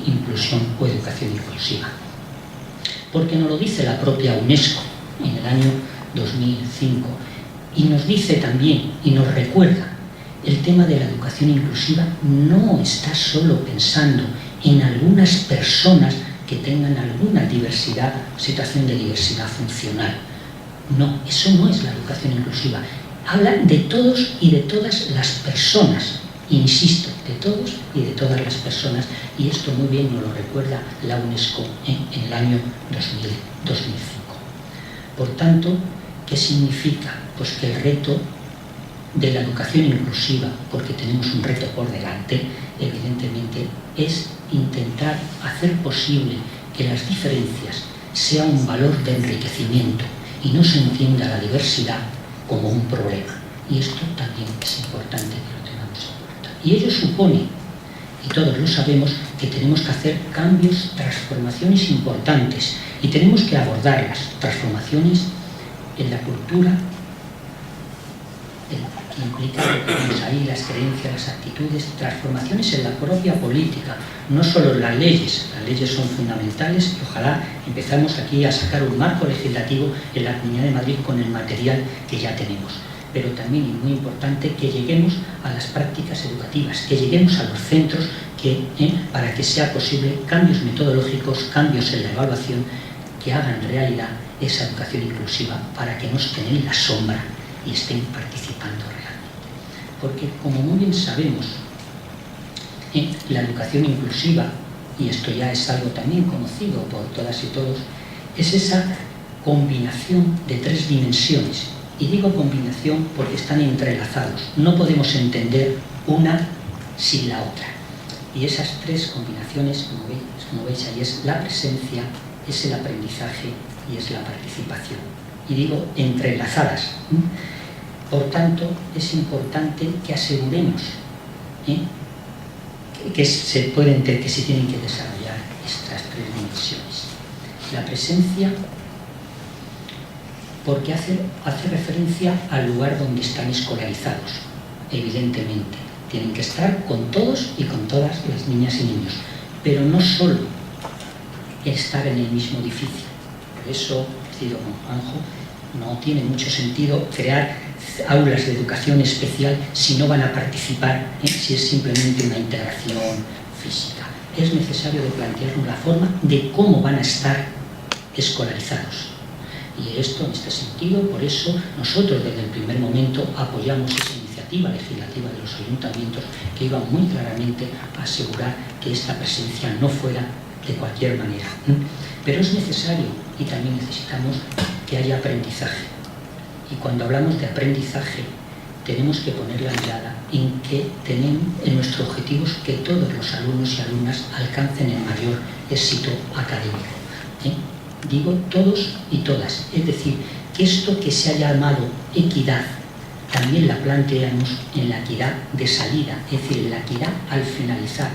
inclusión o educación inclusiva. Porque nos lo dice la propia UNESCO en el año 2005 y nos dice también y nos recuerda el tema de la educación inclusiva no está solo pensando en algunas personas que tengan alguna diversidad, situación de diversidad funcional. No, eso no es la educación inclusiva. Habla de todos y de todas las personas, insisto, de todos y de todas las personas, y esto muy bien nos lo recuerda la UNESCO en el año 2005. Por tanto, ¿qué significa? Pues que el reto de la educación inclusiva, porque tenemos un reto por delante, evidentemente, es intentar hacer posible que las diferencias sean un valor de enriquecimiento y no se entienda la diversidad como un problema. Y esto también es importante que lo tengamos en cuenta. Y ello supone, y todos lo sabemos, que tenemos que hacer cambios, transformaciones importantes, y tenemos que abordar las transformaciones en la cultura, que implica lo que tenemos ahí, las creencias, las actitudes, transformaciones en la propia política, no solo las leyes son fundamentales, y ojalá empezamos aquí a sacar un marco legislativo en la Comunidad de Madrid con el material que ya tenemos, pero también es muy importante que lleguemos a las prácticas educativas, que lleguemos a los centros para que sea posible cambios metodológicos, cambios en la evaluación que hagan realidad esa educación inclusiva para que no estén en la sombra y estén participando realmente. Porque, como muy bien sabemos, la educación inclusiva, y esto ya es algo también conocido por todas y todos, es esa combinación de tres dimensiones. Y digo combinación porque están entrelazados. No podemos entender una sin la otra. Y esas tres combinaciones, como veis ahí, es la presencia, es el aprendizaje y es la participación. Y digo entrelazadas. Por tanto, es importante que aseguremos que se tienen que desarrollar estas tres dimensiones. La presencia, porque hace referencia al lugar donde están escolarizados, evidentemente. Tienen que estar con todos y con todas las niñas y niños, pero no solo estar en el mismo edificio. Por eso, coincido con Juanjo, no tiene mucho sentido crear aulas de educación especial si no van a participar, si es simplemente una integración física. Es necesario de plantearnos la forma de cómo van a estar escolarizados. Y esto, en este sentido, por eso nosotros desde el primer momento apoyamos esa iniciativa legislativa de los ayuntamientos que iba muy claramente a asegurar que esta presencia no fuera de cualquier manera. Pero es necesario, y también necesitamos, que haya aprendizaje. Y cuando hablamos de aprendizaje, tenemos que poner la mirada en nuestro objetivo es que todos los alumnos y alumnas alcancen el mayor éxito académico. Digo todos y todas, es decir, que esto que se ha llamado equidad, también la planteamos en la equidad de salida, es decir, en la equidad al finalizar,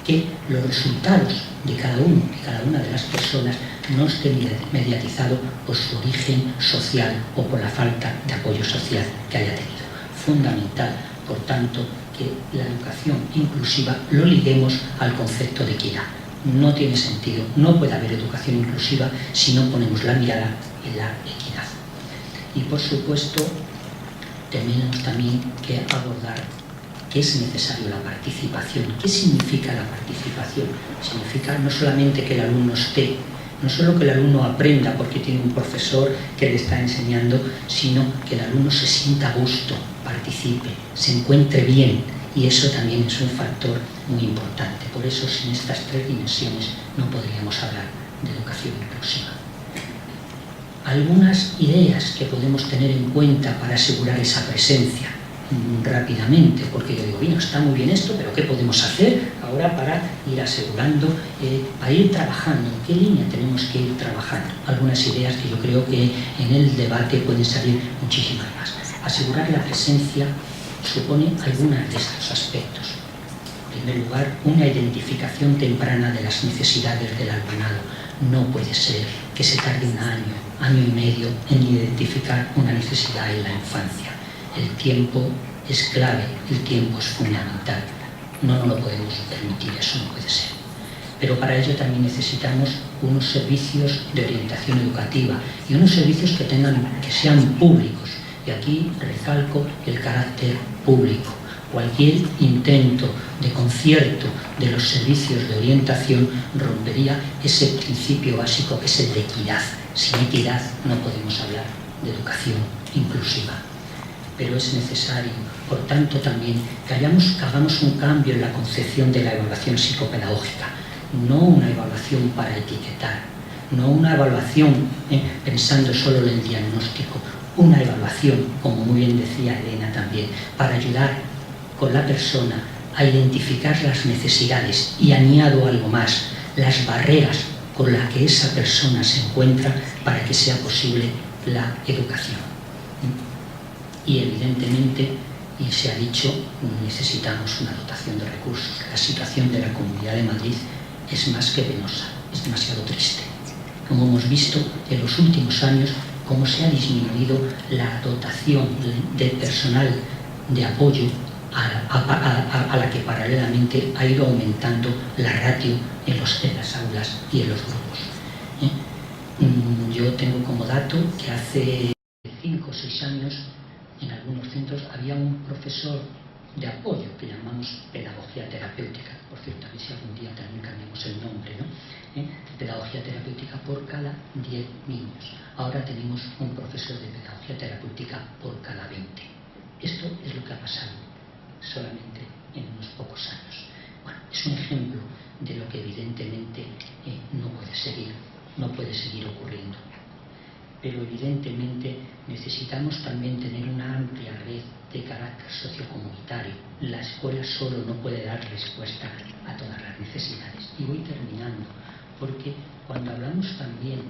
que los resultados de cada uno y cada una de las personas no estén mediatizados por su origen social o por la falta de apoyo social que haya tenido. Fundamental, por tanto, que la educación inclusiva lo liguemos al concepto de equidad. No tiene sentido, no puede haber educación inclusiva si no ponemos la mirada en la equidad. Y por supuesto, tenemos también que abordar que es necesario la participación. ¿Qué significa la participación? Significa no solamente que el alumno esté, no solo que el alumno aprenda porque tiene un profesor que le está enseñando, sino que el alumno se sienta a gusto, participe, se encuentre bien, y eso también es un factor muy importante. Por eso, sin estas tres dimensiones no podríamos hablar de educación inclusiva. Algunas ideas que podemos tener en cuenta para asegurar esa presencia rápidamente, porque yo digo, bueno, está muy bien esto, pero ¿qué podemos hacer ahora para ir asegurando, para ir trabajando? ¿En qué línea tenemos que ir trabajando? Algunas ideas que yo creo que en el debate pueden salir muchísimas más. Asegurar la presencia supone algunos de estos aspectos. En primer lugar, una identificación temprana de las necesidades del alumnado. No puede ser que se tarde un año, año y medio en identificar una necesidad en la infancia. El tiempo es clave, el tiempo es fundamental. No nos lo podemos permitir, eso no puede ser. Pero para ello también necesitamos unos servicios de orientación educativa y unos servicios que sean públicos. Y aquí recalco el carácter público, Cualquier intento de concierto de los servicios de orientación rompería ese principio básico que es el de equidad. Sin equidad no podemos hablar de educación inclusiva. Pero es necesario, por tanto, también que hagamos un cambio en la concepción de la evaluación psicopedagógica. No una evaluación para etiquetar, no una evaluación pensando solo en el diagnóstico, una evaluación, como muy bien decía Elena también, para ayudar con la persona a identificar las necesidades y, añado algo más, las barreras con las que esa persona se encuentra para que sea posible la educación. Y evidentemente, y se ha dicho, necesitamos una dotación de recursos. La situación de la Comunidad de Madrid es más que penosa, es demasiado triste. Como hemos visto en los últimos años, cómo se ha disminuido la dotación de personal de apoyo a la que paralelamente ha ido aumentando la ratio en las aulas y en los grupos. Yo tengo como dato que hace 5 o 6 años en algunos centros había un profesor de apoyo que llamamos pedagogía terapéutica. Por cierto, a ver si algún día también cambiamos el nombre, ¿no? Pedagogía terapéutica por cada 10 niños. Ahora tenemos un profesor de pedagogía terapéutica por cada 20. Esto es lo que ha pasado solamente en unos pocos años. Bueno, es un ejemplo de lo que evidentemente no puede seguir ocurriendo. Pero evidentemente necesitamos también tener una amplia red de carácter sociocomunitario. La escuela solo no puede dar respuesta a todas las necesidades. Y voy terminando, porque cuando hablamos también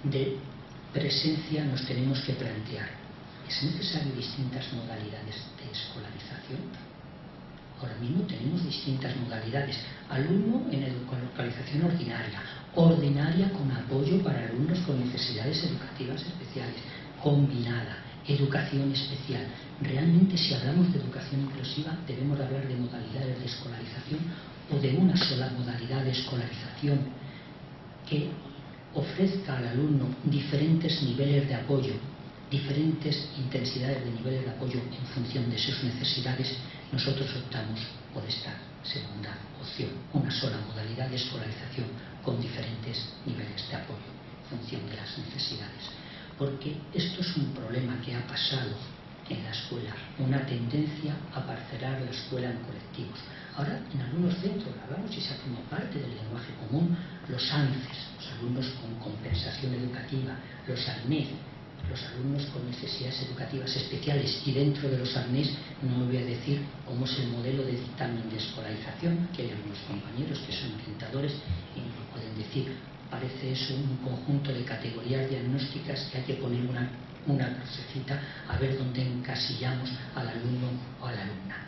de presencia nos tenemos que plantear, ¿es necesario distintas modalidades de escolarización? Ahora mismo tenemos distintas modalidades. Alumno en localización ordinaria con apoyo para alumnos con necesidades educativas especiales, combinada, educación especial. Realmente, si hablamos de educación inclusiva, debemos hablar de modalidades de escolarización o de una sola modalidad de escolarización que ofrezca al alumno diferentes niveles de apoyo, diferentes intensidades de niveles de apoyo en función de sus necesidades. Nosotros optamos por esta segunda opción, una sola modalidad de escolarización con diferentes niveles de apoyo en función de las necesidades. Porque esto es un problema que ha pasado en la escuela, una tendencia a parcelar la escuela en colectivos. Ahora, en algunos centros hablamos y se hace una parte del lenguaje común, los ANCES, los alumnos con compensación educativa, los ARNES, los alumnos con necesidades educativas especiales, y dentro de los ARNES no voy a decir cómo es el modelo de dictamen de escolarización, que hay algunos compañeros que son orientadores y nos pueden decir, parece eso un conjunto de categorías diagnósticas que hay que poner una crucecita a ver dónde encasillamos al alumno o a la alumna.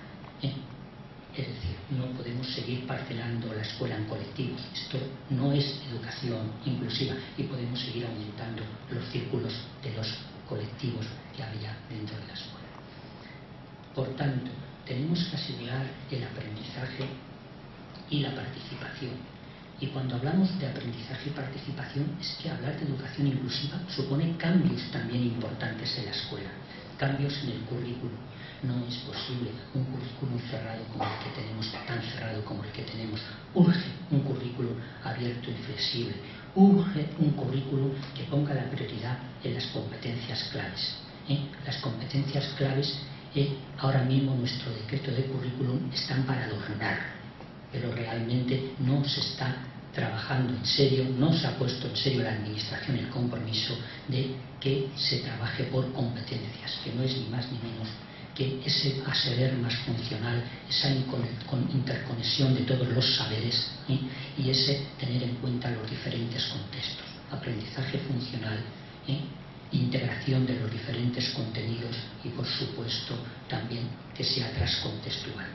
Es decir, no podemos seguir parcelando la escuela en colectivos. Esto no es educación inclusiva y podemos seguir aumentando los círculos de los colectivos que había dentro de la escuela. Por tanto, tenemos que asegurar el aprendizaje y la participación. Y cuando hablamos de aprendizaje y participación, es que hablar de educación inclusiva supone cambios también importantes en la escuela, cambios en el currículo. No es posible un currículum cerrado como el que tenemos, tan cerrado como el que tenemos. Urge un currículum abierto y flexible. Urge un currículum que ponga la prioridad en las competencias claves. Las competencias claves, ahora mismo nuestro decreto de currículum están para adornar, pero realmente no se está trabajando en serio, no se ha puesto en serio la administración el compromiso de que se trabaje por competencias, que no es ni más ni menos que ese saber más funcional, esa interconexión de todos los saberes y ese tener en cuenta los diferentes contextos, aprendizaje funcional, integración de los diferentes contenidos y, por supuesto, también que sea transcontextual.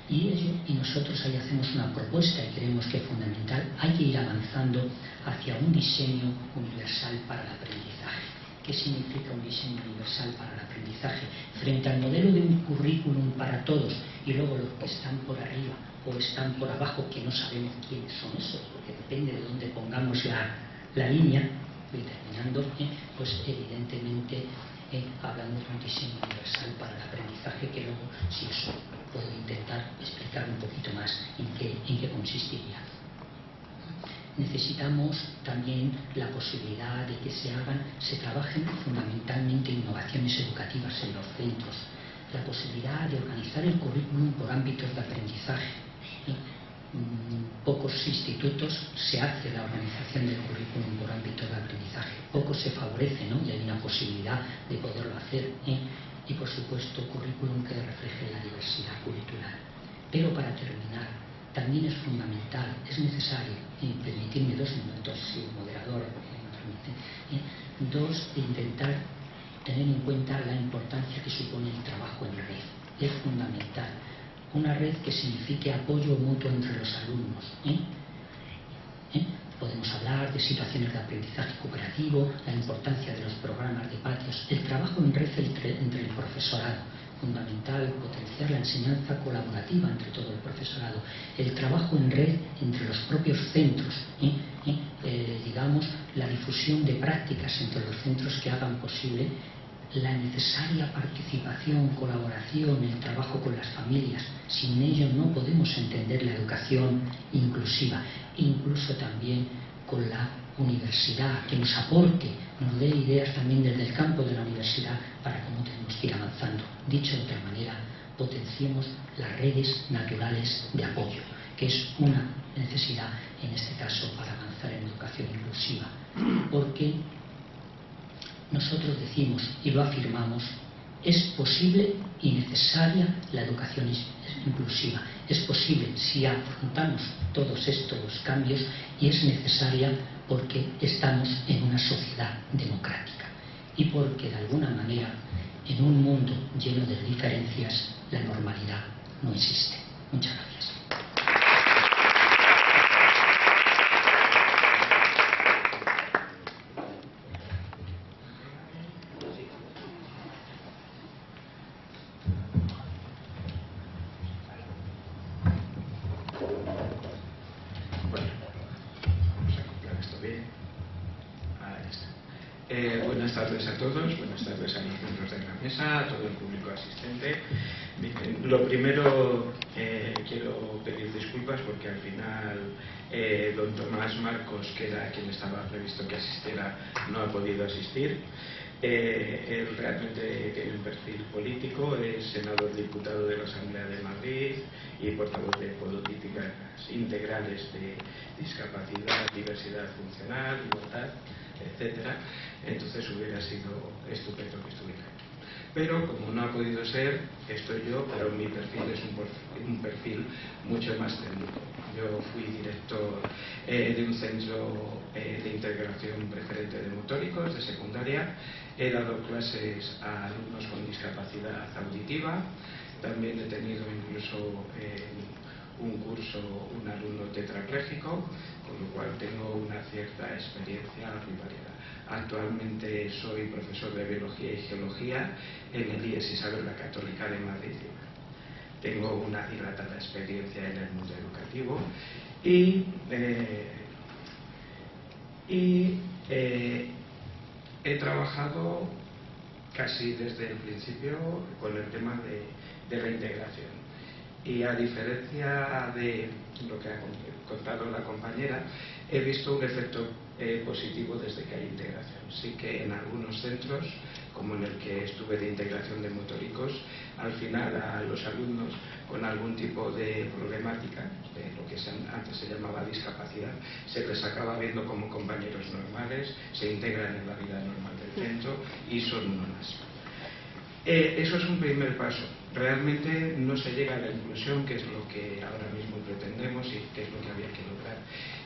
Y nosotros ahí hacemos una propuesta y creemos que es fundamental. Hay que ir avanzando hacia un diseño universal para el aprendizaje. ¿Qué significa un diseño universal para el aprendizaje? Frente al modelo de un currículum para todos y luego los que están por arriba o están por abajo, que no sabemos quiénes son esos, porque depende de dónde pongamos la línea, voy terminando, pues evidentemente hablando de un diseño universal para el aprendizaje, que luego, si eso, puedo intentar explicar un poquito más en qué consistiría. Necesitamos también la posibilidad de que se trabajen fundamentalmente innovaciones educativas en los centros, la posibilidad de organizar el currículum por ámbitos de aprendizaje. Pocos institutos se hace la organización del currículum por ámbitos de aprendizaje, poco se favorece, ¿no? Y hay una posibilidad de poderlo hacer, y por supuesto currículum que refleje la diversidad cultural. Pero para terminar, también es fundamental, es necesario, permitirme 2 minutos, si el moderador me permite, de intentar tener en cuenta la importancia que supone el trabajo en red. Es fundamental. Una red que signifique apoyo mutuo entre los alumnos. Podemos hablar de situaciones de aprendizaje cooperativo, la importancia de los programas de patios, el trabajo en red entre el profesorado, fundamental potenciar la enseñanza colaborativa entre todo el profesorado, el trabajo en red entre los propios centros, digamos, la difusión de prácticas entre los centros que hagan posible la necesaria participación, colaboración, el trabajo con las familias. Sin ello no podemos entender la educación inclusiva, incluso también con la universidad, que nos aporte, nos dé ideas también desde el campo de la universidad para cómo tenemos que ir avanzando. Dicho de otra manera, potenciemos las redes naturales de apoyo, que es una necesidad en este caso para avanzar en educación inclusiva, porque nosotros decimos y lo afirmamos, es posible y necesaria la educación inclusiva. Es posible si afrontamos todos estos cambios, y es necesaria porque estamos en una sociedad democrática y porque de alguna manera en un mundo lleno de diferencias la normalidad no existe. Muchas gracias. Buenas tardes a todos, buenas tardes a los miembros de la mesa, a todo el público asistente. Lo primero, quiero pedir disculpas porque al final don Tomás Marcos, que era quien estaba previsto que asistiera, no ha podido asistir. Él realmente tiene un perfil político, es senador diputado de la Asamblea de Madrid y portavoz de políticas integrales de discapacidad, diversidad funcional, igualdad, etcétera. Entonces hubiera sido estupendo que estuviera. Pero como no ha podido ser, estoy yo, pero mi perfil es un perfil mucho más técnico. Yo fui director de un centro de integración preferente de motóricos de secundaria. He dado clases a alumnos con discapacidad auditiva. También he tenido incluso un curso, un alumno tetrapléjico, con lo cual tengo una cierta experiencia y variedad. Actualmente soy profesor de Biología y Geología en el IES Isabel la Católica de Madrid. Tengo una dilatada experiencia en el mundo educativo y he trabajado casi desde el principio con el tema de la integración. Y a diferencia de lo que ha contado la compañera, he visto un efecto positivo desde que hay integración. Sí que en algunos centros, como en el que estuve de integración de motóricos, al final a los alumnos con algún tipo de problemática, de lo que antes se llamaba discapacidad, se les acaba viendo como compañeros normales, se integran en la vida normal del centro y son uno más. Eso es un primer paso. Realmente no se llega a la inclusión, que es lo que ahora mismo pretendemos y que es lo que había que lograr.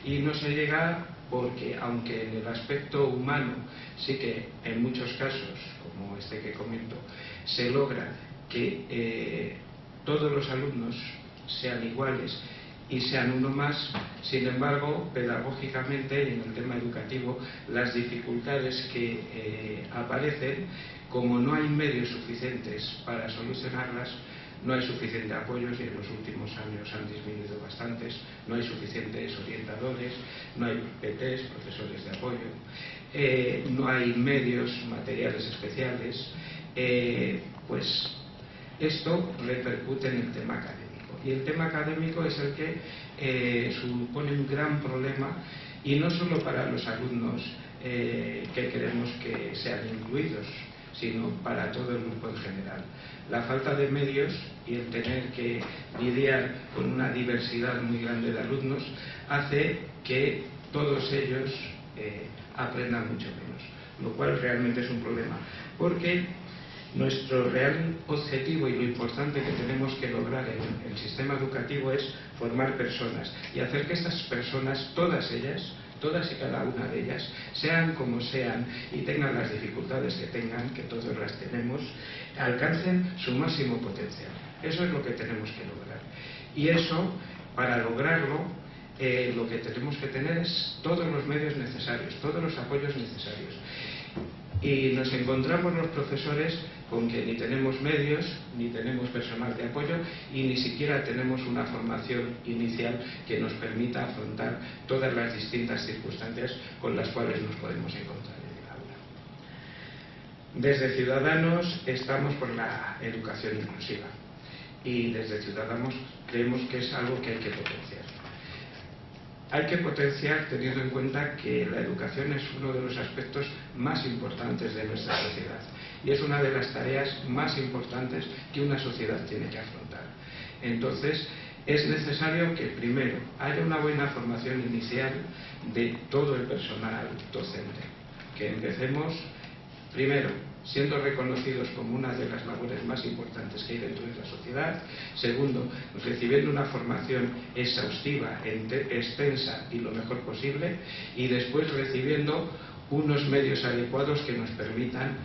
Y no se llega porque, aunque en el aspecto humano sí que en muchos casos, como este que comento, se logra que todos los alumnos sean iguales y sean uno más, sin embargo, pedagógicamente y en el tema educativo, las dificultades que aparecen, como no hay medios suficientes para solucionarlas, no hay suficiente apoyo y en los últimos años han disminuido bastantes, no hay suficientes orientadores, no hay PTs, profesores de apoyo, no hay medios materiales especiales, pues esto repercute en el tema académico. Y el tema académico es el que supone un gran problema, y no solo para los alumnos que queremos que sean incluidos, sino para todo el grupo en general. La falta de medios y el tener que lidiar con una diversidad muy grande de alumnos hace que todos ellos aprendan mucho menos, lo cual realmente es un problema, porque nuestro real objetivo y lo importante que tenemos que lograr en el sistema educativo es formar personas y hacer que estas personas, todas ellas, todas y cada una de ellas, sean como sean y tengan las dificultades que tengan, que todos las tenemos, alcancen su máximo potencial. Eso es lo que tenemos que lograr. Y eso, para lograrlo, lo que tenemos que tener es todos los medios necesarios, todos los apoyos necesarios. Y nos encontramos los profesores con que ni tenemos medios, ni tenemos personal de apoyo y ni siquiera tenemos una formación inicial que nos permita afrontar todas las distintas circunstancias con las cuales nos podemos encontrar en el aula. Desde Ciudadanos estamos por la educación inclusiva y desde Ciudadanos creemos que es algo que hay que potenciar. Hay que potenciar teniendo en cuenta que la educación es uno de los aspectos más importantes de nuestra sociedad y es una de las tareas más importantes que una sociedad tiene que afrontar. Entonces, es necesario que primero haya una buena formación inicial de todo el personal docente, que empecemos primero siendo reconocidos como una de las labores más importantes que hay dentro de la sociedad. Segundo, recibiendo una formación exhaustiva, extensa y lo mejor posible. Y después recibiendo unos medios adecuados que nos permitan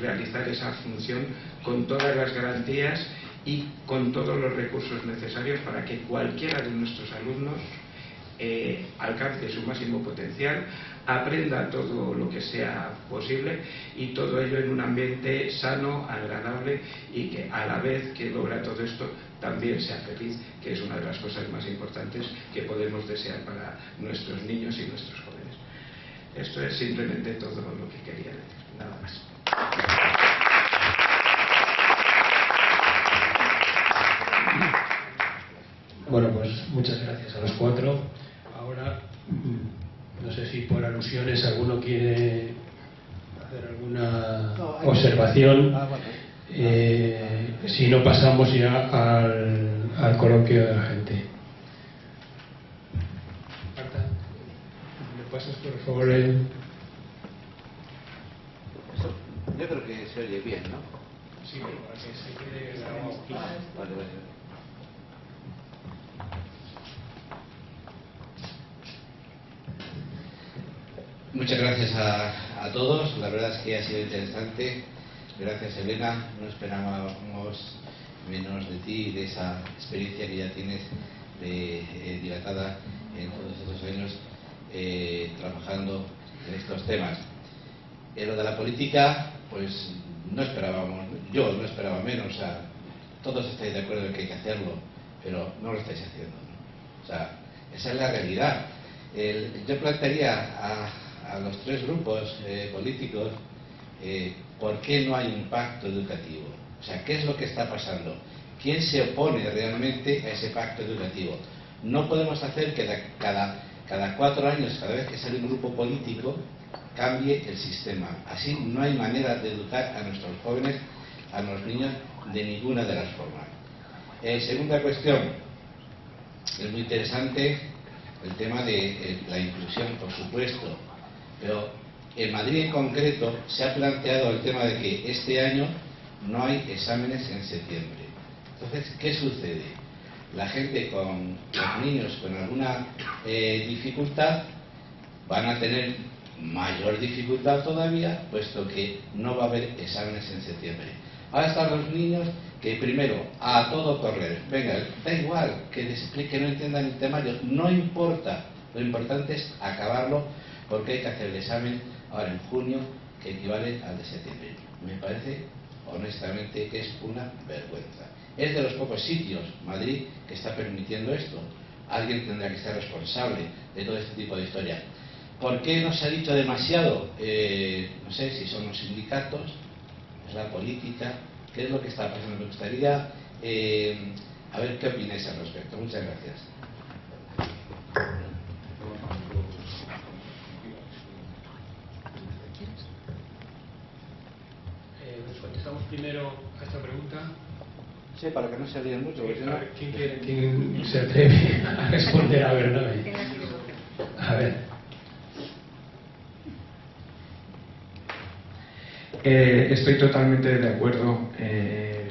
realizar esa función con todas las garantías y con todos los recursos necesarios para que cualquiera de nuestros alumnos alcance su máximo potencial, aprenda todo lo que sea posible y todo ello en un ambiente sano, agradable y que a la vez que logra todo esto también sea feliz, que es una de las cosas más importantes que podemos desear para nuestros niños y nuestros jóvenes. Esto es simplemente todo lo que quería decir, nada más. Bueno, pues muchas gracias a los cuatro. Ahora, no sé si por alusiones alguno quiere hacer alguna observación. Si no, pasamos ya al coloquio de la gente. Marta, ¿me pasas por favor el...? Yo creo que se oye bien, ¿no? Sí, para que se quede grabado. Vale. Muchas gracias a todos, la verdad es que ha sido interesante. Gracias, Elena, no esperábamos menos de ti y de esa experiencia que ya tienes dilatada en todos estos años trabajando en estos temas. En lo de la política, pues no esperábamos, yo no esperaba menos, o sea, todos estáis de acuerdo en que hay que hacerlo, pero no lo estáis haciendo, ¿no? O sea, esa es la realidad. Yo plantearía a los tres grupos políticos por qué no hay un pacto educativo. O sea, ¿qué es lo que está pasando? ¿Quién se opone realmente a ese pacto educativo? No podemos hacer que cada 4 años, cada vez que sale un grupo político, cambie el sistema. Así no hay manera de educar a nuestros jóvenes, a los niños, de ninguna de las formas. Segunda cuestión, es muy interesante el tema de la inclusión, por supuesto, pero en Madrid en concreto se ha planteado el tema de que este año no hay exámenes en septiembre. Entonces, ¿qué sucede? La gente con los niños con alguna dificultad van a tener mayor dificultad todavía, puesto que no va a haber exámenes en septiembre. Ahora están los niños que primero, a todo correr, venga, da igual que les explique, no entiendan el temario, no importa, lo importante es acabarlo porque hay que hacer el examen ahora en junio que equivale al de septiembre. Me parece honestamente que es una vergüenza Es de los pocos sitios, Madrid, que está permitiendo esto. Alguien tendrá que ser responsable de todo este tipo de historias. ¿Por qué no se ha dicho demasiado? No sé si son los sindicatos, es la política, qué es lo que está pasando. Me gustaría a ver qué opináis al respecto. Muchas gracias. Contestamos primero a esta pregunta. Sí, para que no se ríen mucho. Porque no... ¿Quién se atreve a responder a verdad? A ver. Estoy totalmente de acuerdo,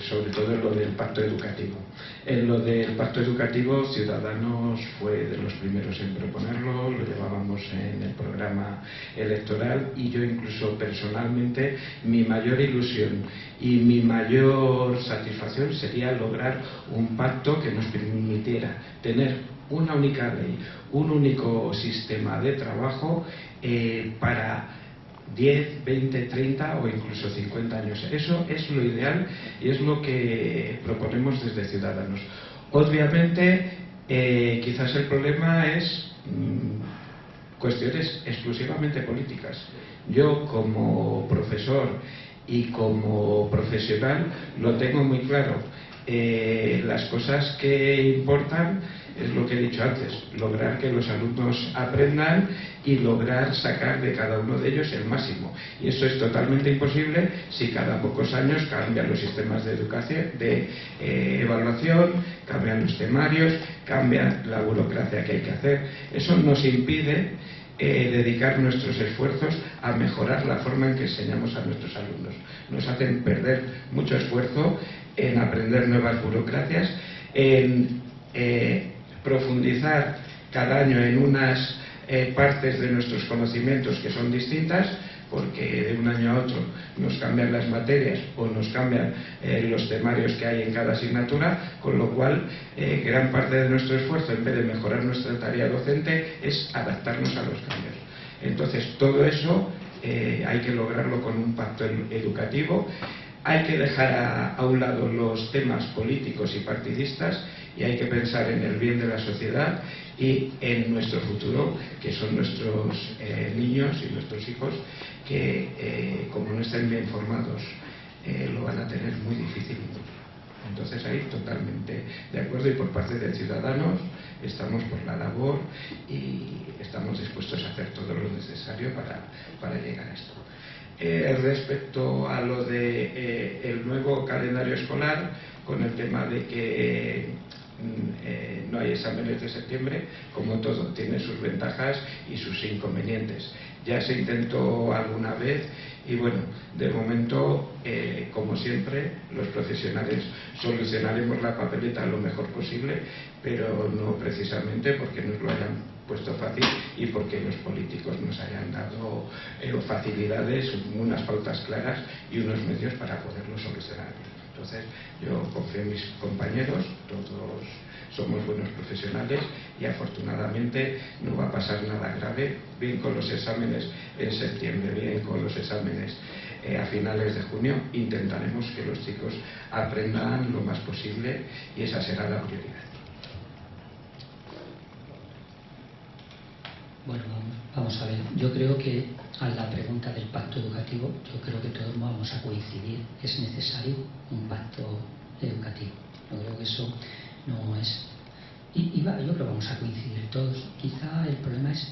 sobre todo en lo del pacto educativo. En lo del pacto educativo, Ciudadanos fue de los primeros en proponerlo, lo llevábamos en el programa electoral, y yo incluso personalmente, mi mayor ilusión y mi mayor satisfacción sería lograr un pacto que nos permitiera tener una única ley, un único sistema de trabajo para 10, 20, 30 o incluso 50 años. Eso es lo ideal y es lo que proponemos desde Ciudadanos. Obviamente, quizás el problema es cuestiones exclusivamente políticas. Yo, como profesor y como profesional, lo tengo muy claro. Las cosas que importan es lo que he dicho antes, lograr que los alumnos aprendan y lograr sacar de cada uno de ellos el máximo. Y eso es totalmente imposible si cada pocos años cambian los sistemas de educación, de evaluación, cambian los temarios, cambian la burocracia que hay que hacer. Eso nos impide dedicar nuestros esfuerzos a mejorar la forma en que enseñamos a nuestros alumnos. Nos hacen perder mucho esfuerzo en aprender nuevas burocracias, en profundizar cada año en unas partes de nuestros conocimientos que son distintas, porque de un año a otro nos cambian las materias o nos cambian los temarios que hay en cada asignatura, con lo cual gran parte de nuestro esfuerzo, en vez de mejorar nuestra tarea docente, es adaptarnos a los cambios. Entonces, todo eso hay que lograrlo con un pacto educativo. Hay que dejar a un lado los temas políticos y partidistas y hay que pensar en el bien de la sociedad y en nuestro futuro, que son nuestros niños y nuestros hijos, que como no estén bien formados lo van a tener muy difícil. Entonces ahí totalmente de acuerdo, y por parte de Ciudadanos estamos por la labor y estamos dispuestos a hacer todo lo necesario para llegar a esto. Respecto a lo de el nuevo calendario escolar, con el tema de que no hay exámenes de septiembre, como todo, tiene sus ventajas y sus inconvenientes. Ya se intentó alguna vez y bueno, de momento, como siempre, los profesionales solucionaremos la papeleta lo mejor posible, pero no precisamente porque nos lo hayan puesto fácil y porque los políticos nos hayan dado facilidades, unas pautas claras y unos medios para poderlo solucionar. Entonces, yo confío en mis compañeros, todos somos buenos profesionales y afortunadamente no va a pasar nada grave, bien con los exámenes en septiembre, bien con los exámenes a finales de junio. Intentaremos que los chicos aprendan lo más posible y esa será la prioridad. Bueno, vamos a ver. Yo creo que a la pregunta del pacto educativo, yo creo que todos vamos a coincidir. Es necesario un pacto educativo. Yo creo que eso no es... yo creo que vamos a coincidir todos. Quizá el problema es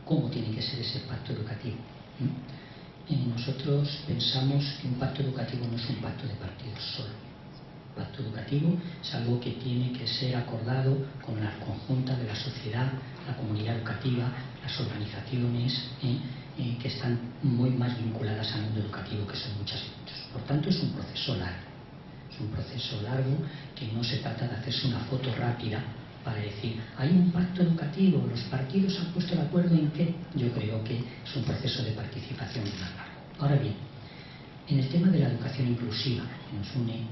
cómo tiene que ser ese pacto educativo. Nosotros pensamos que un pacto educativo no es un pacto de partidos solo. El pacto educativo es algo que tiene que ser acordado con la conjunta de la sociedad, la comunidad educativa, las organizaciones que están muy más vinculadas al mundo educativo, que son muchas y muchos. Por tanto, es un proceso largo. Es un proceso largo que no se trata de hacerse una foto rápida para decir, hay un pacto educativo, los partidos han puesto de acuerdo en qué. Yo creo que es un proceso de participación más largo. Ahora bien, en el tema de la educación inclusiva, que nos une,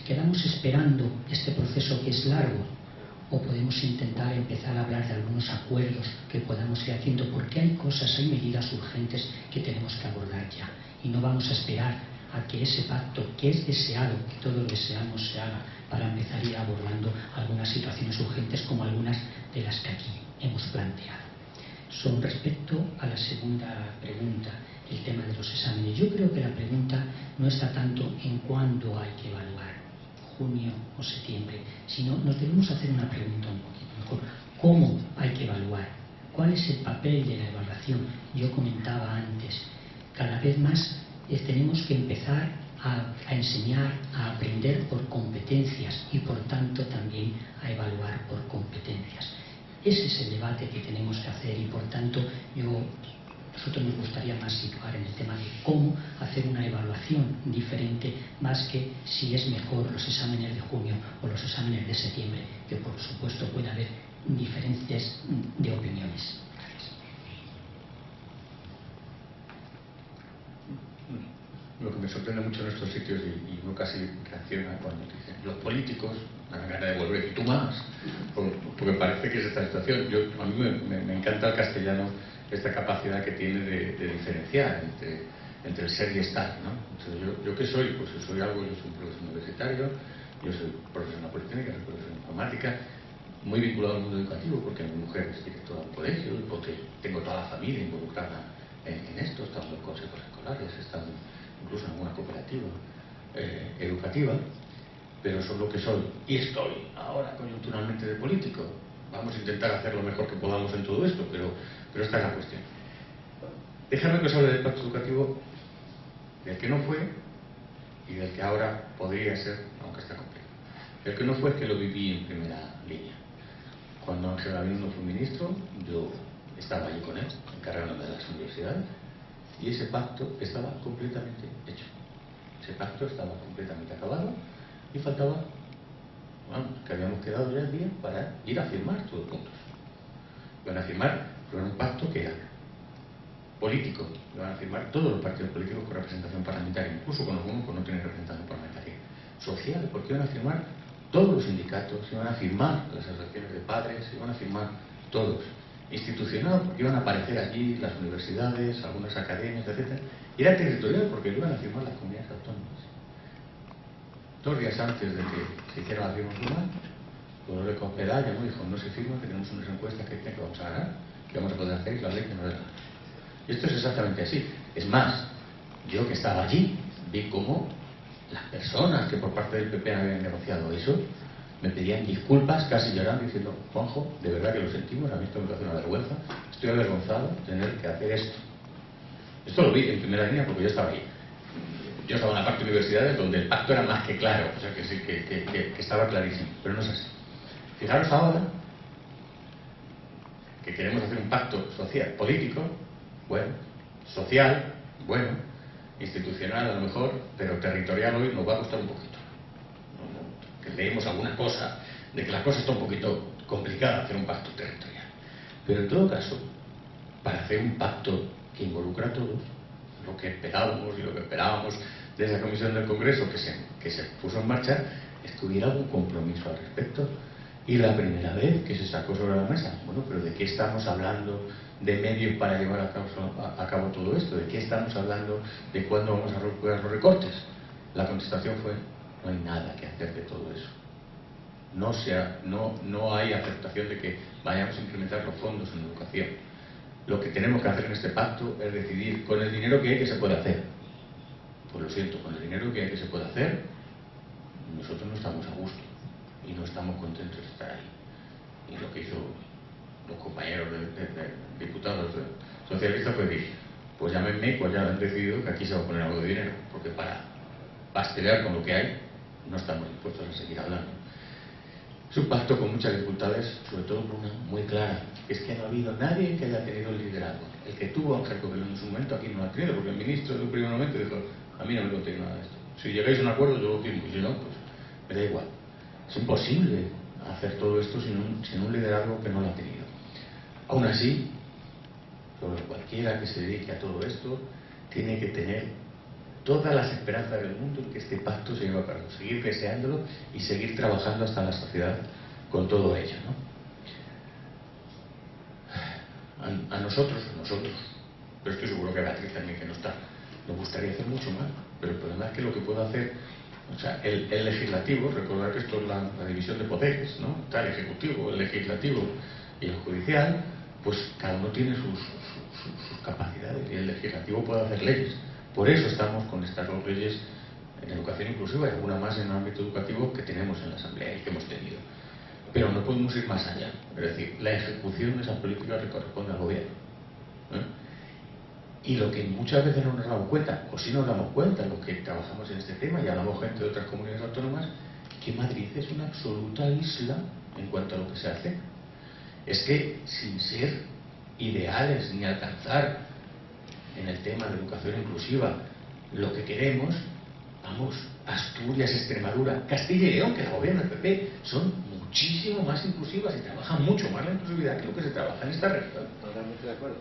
¿quedamos esperando este proceso que es largo? ¿O podemos intentar empezar a hablar de algunos acuerdos que podamos ir haciendo? Porque hay cosas, hay medidas urgentes que tenemos que abordar ya. Y no vamos a esperar a que ese pacto, que es deseado, que todos deseamos se haga para empezar a ir abordando algunas situaciones urgentes como algunas de las que aquí hemos planteado. Con respecto a la segunda pregunta, el tema de los exámenes, yo creo que la pregunta no está tanto en cuándo hay que evaluar, junio o septiembre, sino nos debemos hacer una pregunta un poquito mejor: ¿cómo hay que evaluar? ¿Cuál es el papel de la evaluación? Yo comentaba antes, cada vez más tenemos que empezar a enseñar, a aprender por competencias y por tanto también a evaluar por competencias. Ese es el debate que tenemos que hacer y por tanto nosotros nos gustaría más situar en el tema de cómo hacer una evaluación diferente, más que si es mejor los exámenes de junio o los exámenes de septiembre, que por supuesto puede haber diferencias de opiniones. Lo que me sorprende mucho en estos sitios, y uno casi reacciona cuando dicen los políticos, me dan ganas de volver, y tú más, porque parece que es esta situación. A mí me encanta el castellano, esta capacidad que tiene de diferenciar entre el ser y estar, ¿no? Entonces, ¿yo qué soy? Pues soy algo, yo soy un profesor universitario, yo soy profesor en la Politécnica, soy profesor en informática, muy vinculado al mundo educativo, porque mi mujer es directora de un colegio, y porque tengo toda la familia involucrada en esto, estamos en consejos escolares, estamos incluso en alguna cooperativa educativa, pero soy lo que soy y estoy ahora coyunturalmente de político. Vamos a intentar hacer lo mejor que podamos en todo esto, pero esta es la cuestión. Déjame que os hable del pacto educativo, del que no fue y del que ahora podría ser, aunque está complejo. El que no fue es que lo viví en primera línea. Cuando Ángel Gabilondo fue ministro, yo estaba allí con él, encargándome de las universidades, y ese pacto estaba completamente hecho. Ese pacto estaba completamente acabado y faltaba, que habíamos quedado ya el día para ir a firmar todos juntos. Iban a firmar, pero era un pacto que era político. Iban a firmar todos los partidos políticos con representación parlamentaria, incluso con algunos que no tienen representación parlamentaria. Social, porque iban a firmar todos los sindicatos, iban a firmar las asociaciones de padres, iban a firmar todos. Institucional, porque iban a aparecer allí las universidades, algunas academias, etc. Y era territorial, porque lo iban a firmar las comunidades autónomas. 2 días antes de que se hiciera la firma formal, Dolores Cospedal llamó y dijo: no se firma, que tenemos unas encuestas que vamos a ganar, que vamos a poder hacer, y la ley que no es nada. Y esto es exactamente así. Es más, yo que estaba allí, vi cómo las personas que por parte del PP habían negociado eso me pedían disculpas, casi llorando, diciendo: Juanjo, de verdad que lo sentimos, a mí esto me hace una vergüenza, estoy avergonzado de tener que hacer esto. Esto lo vi en primera línea porque yo estaba ahí. Yo estaba en la parte de universidades donde el pacto era más que claro, o sea que sí, que estaba clarísimo, pero no es así. Fijaros ahora que queremos hacer un pacto social, político, bueno, social, bueno, institucional a lo mejor, pero territorial hoy nos va a costar un poquito. Que leemos alguna cosa de que la cosa está un poquito complicada hacer un pacto territorial. Pero en todo caso, para hacer un pacto que involucra a todos, lo que esperábamos y lo que esperábamos de esa comisión del Congreso que se puso en marcha, es que hubiera algún compromiso al respecto. Y la primera vez que se sacó sobre la mesa, bueno, pero ¿de qué estamos hablando de medios para llevar a cabo todo esto? ¿De qué estamos hablando? ¿De cuándo vamos a recuperar los recortes? La contestación fue: no hay nada que hacer de todo eso. No hay aceptación de que vayamos a incrementar los fondos en educación. Lo que tenemos que hacer en este pacto es decidir con el dinero que hay que se puede hacer. Pues lo siento, con el dinero que hay que se puede hacer, nosotros no estamos a gusto y no estamos contentos de estar ahí. Y lo que hizo los compañeros de diputados socialistas fue decir: pues llámenme, pues ya han decidido que aquí se va a poner algo de dinero, porque para pastelear con lo que hay no estamos dispuestos a seguir hablando. Es un pacto con muchas dificultades, sobre todo por una muy clara, que es que no ha habido nadie que haya tenido el liderazgo. El que tuvo Ángel Gabilondo en su momento aquí no lo ha tenido, porque el ministro en un primer momento dijo: a mí no me contéis nada de esto, si llegáis a un acuerdo yo lo firmo, y si no, pues me da igual. Es imposible hacer todo esto sin un liderazgo que no lo ha tenido. Aún así, cualquiera que se dedique a todo esto tiene que tener todas las esperanzas del mundo en que este pacto se lleve a cabo, seguir deseándolo y seguir trabajando hasta la sociedad con todo ello, ¿no? A nosotros, pero estoy seguro que a Beatriz también, que no está, nos gustaría hacer mucho más, pero el problema es que lo que puedo hacer O sea, el legislativo, recordar que esto es la división de poderes, ¿no? Está el ejecutivo, el legislativo y el judicial, pues cada uno tiene sus capacidades y el legislativo puede hacer leyes. Por eso estamos con estas dos leyes en educación inclusiva y alguna más en el ámbito educativo que tenemos en la Asamblea y que hemos tenido. Pero no podemos ir más allá. Es decir, la ejecución de esas políticas le corresponde al gobierno. Y lo que muchas veces no nos damos cuenta, o sí nos damos cuenta, los que trabajamos en este tema y hablamos gente de otras comunidades autónomas, que Madrid es una absoluta isla en cuanto a lo que se hace. Es que sin ser ideales ni alcanzar en el tema de educación inclusiva lo que queremos, vamos, Asturias, Extremadura, Castilla y León, que la gobierna el PP, son muchísimo más inclusivas y trabajan mucho más la inclusividad que lo que se trabaja en esta región. Totalmente de acuerdo.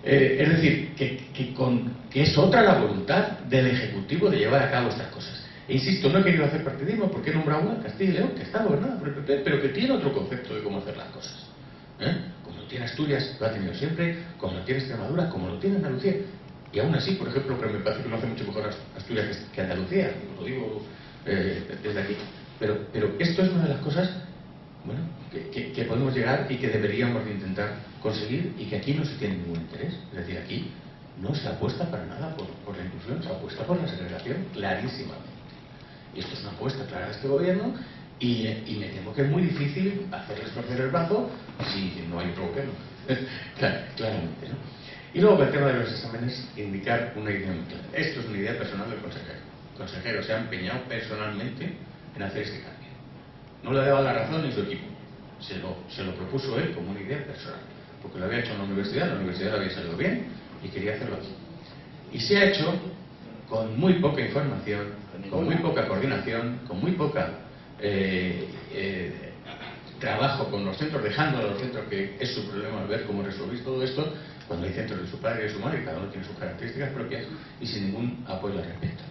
Es decir, que es otra la voluntad del Ejecutivo de llevar a cabo estas cosas. E insisto, no he querido hacer partidismo porque he nombrado una, Castilla y León, que está gobernada por el PP, pero que tiene otro concepto de cómo hacer las cosas. Como lo tiene Asturias, lo ha tenido siempre, como lo tiene Extremadura, como lo tiene Andalucía. Y aún así, por ejemplo, que me parece que lo hace mucho mejor Asturias que Andalucía, lo digo desde aquí. Pero esto es una de las cosas, bueno, que podemos llegar y que deberíamos de intentar conseguir, y que aquí no se tiene ningún interés. Es decir, aquí no se apuesta para nada por la inclusión, se apuesta por la segregación clarísimamente. Y esto es una apuesta clara de este gobierno, y me temo que es muy difícil hacerles torcer el brazo si no hay otro gobierno. Claramente, ¿no? Y luego, el tema de los exámenes, indicar una idea muy clara. Esto es una idea personal del consejero. El consejero se ha empeñado personalmente en hacer este cambio. No le ha dado la razón ni su equipo. Se lo propuso él como una idea personal. Porque lo había hecho en la universidad le había salido bien y quería hacerlo aquí. Y se ha hecho con muy poca información, con muy poca coordinación, con muy poca trabajo con los centros, dejando a los centros, que es su problema ver cómo resolvéis todo esto, cuando hay centros de su padre y de su madre, y cada uno tiene sus características propias, y sin ningún apoyo al respecto.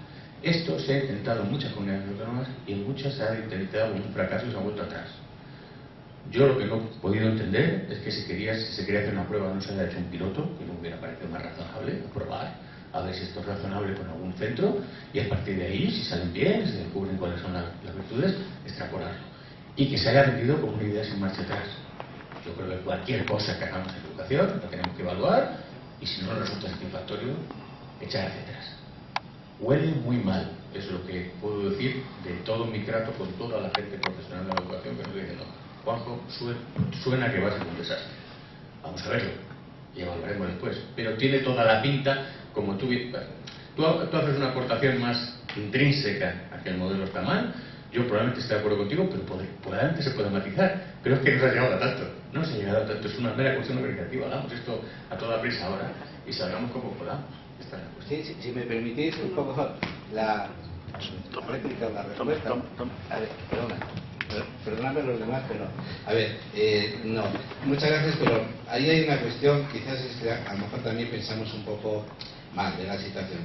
Esto se ha intentado en muchas comunidades autónomas y en muchas se ha intentado con un fracaso y se ha vuelto atrás. Yo lo que no he podido entender es que si se quería hacer una prueba no se haya hecho un piloto, que me hubiera parecido más razonable, probar, a ver si esto es razonable con algún centro, y a partir de ahí, si salen bien, si se descubren cuáles son las virtudes, extrapolarlo. Y que se haya vendido como una idea sin marcha atrás. Yo creo que cualquier cosa que hagamos en educación la tenemos que evaluar, y si no nos resulta satisfactorio, echar hacia atrás. Huele muy mal, es lo que puedo decir de todo mi trato con toda la gente profesional de la educación, que nos dice, no, Juanjo, suena que va a ser un desastre. Vamos a verlo, y evaluaremos después. Pero tiene toda la pinta, como tú haces una aportación más intrínseca a que el modelo está mal. Yo probablemente esté de acuerdo contigo, pero probablemente se puede matizar. Pero es que no se ha llegado a tanto. No se ha llegado a tanto. Es una mera cuestión organizativa. Hagamos esto a toda prisa ahora y salgamos como podamos. Esta es la cuestión. Si me permitís un poco la réplica o la respuesta. A ver, perdóname los demás, pero a ver, no. Muchas gracias, pero ahí hay una cuestión, quizás es que a lo mejor también pensamos un poco mal de la situación.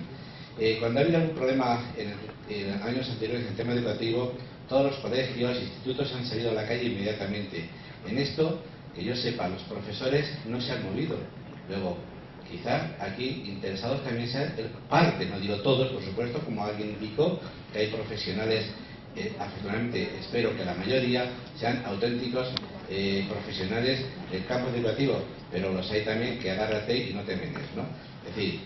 Cuando ha habido algún problema en años anteriores en el tema educativo, todos los colegios, institutos han salido a la calle inmediatamente. En esto, que yo sepa, los profesores no se han movido. Luego, quizá aquí interesados también sean parte, no digo todos, por supuesto, como alguien indicó, que hay profesionales, afortunadamente espero que la mayoría sean auténticos profesionales del campo educativo, pero los hay también que agárrate y no te metes, ¿no? Es decir,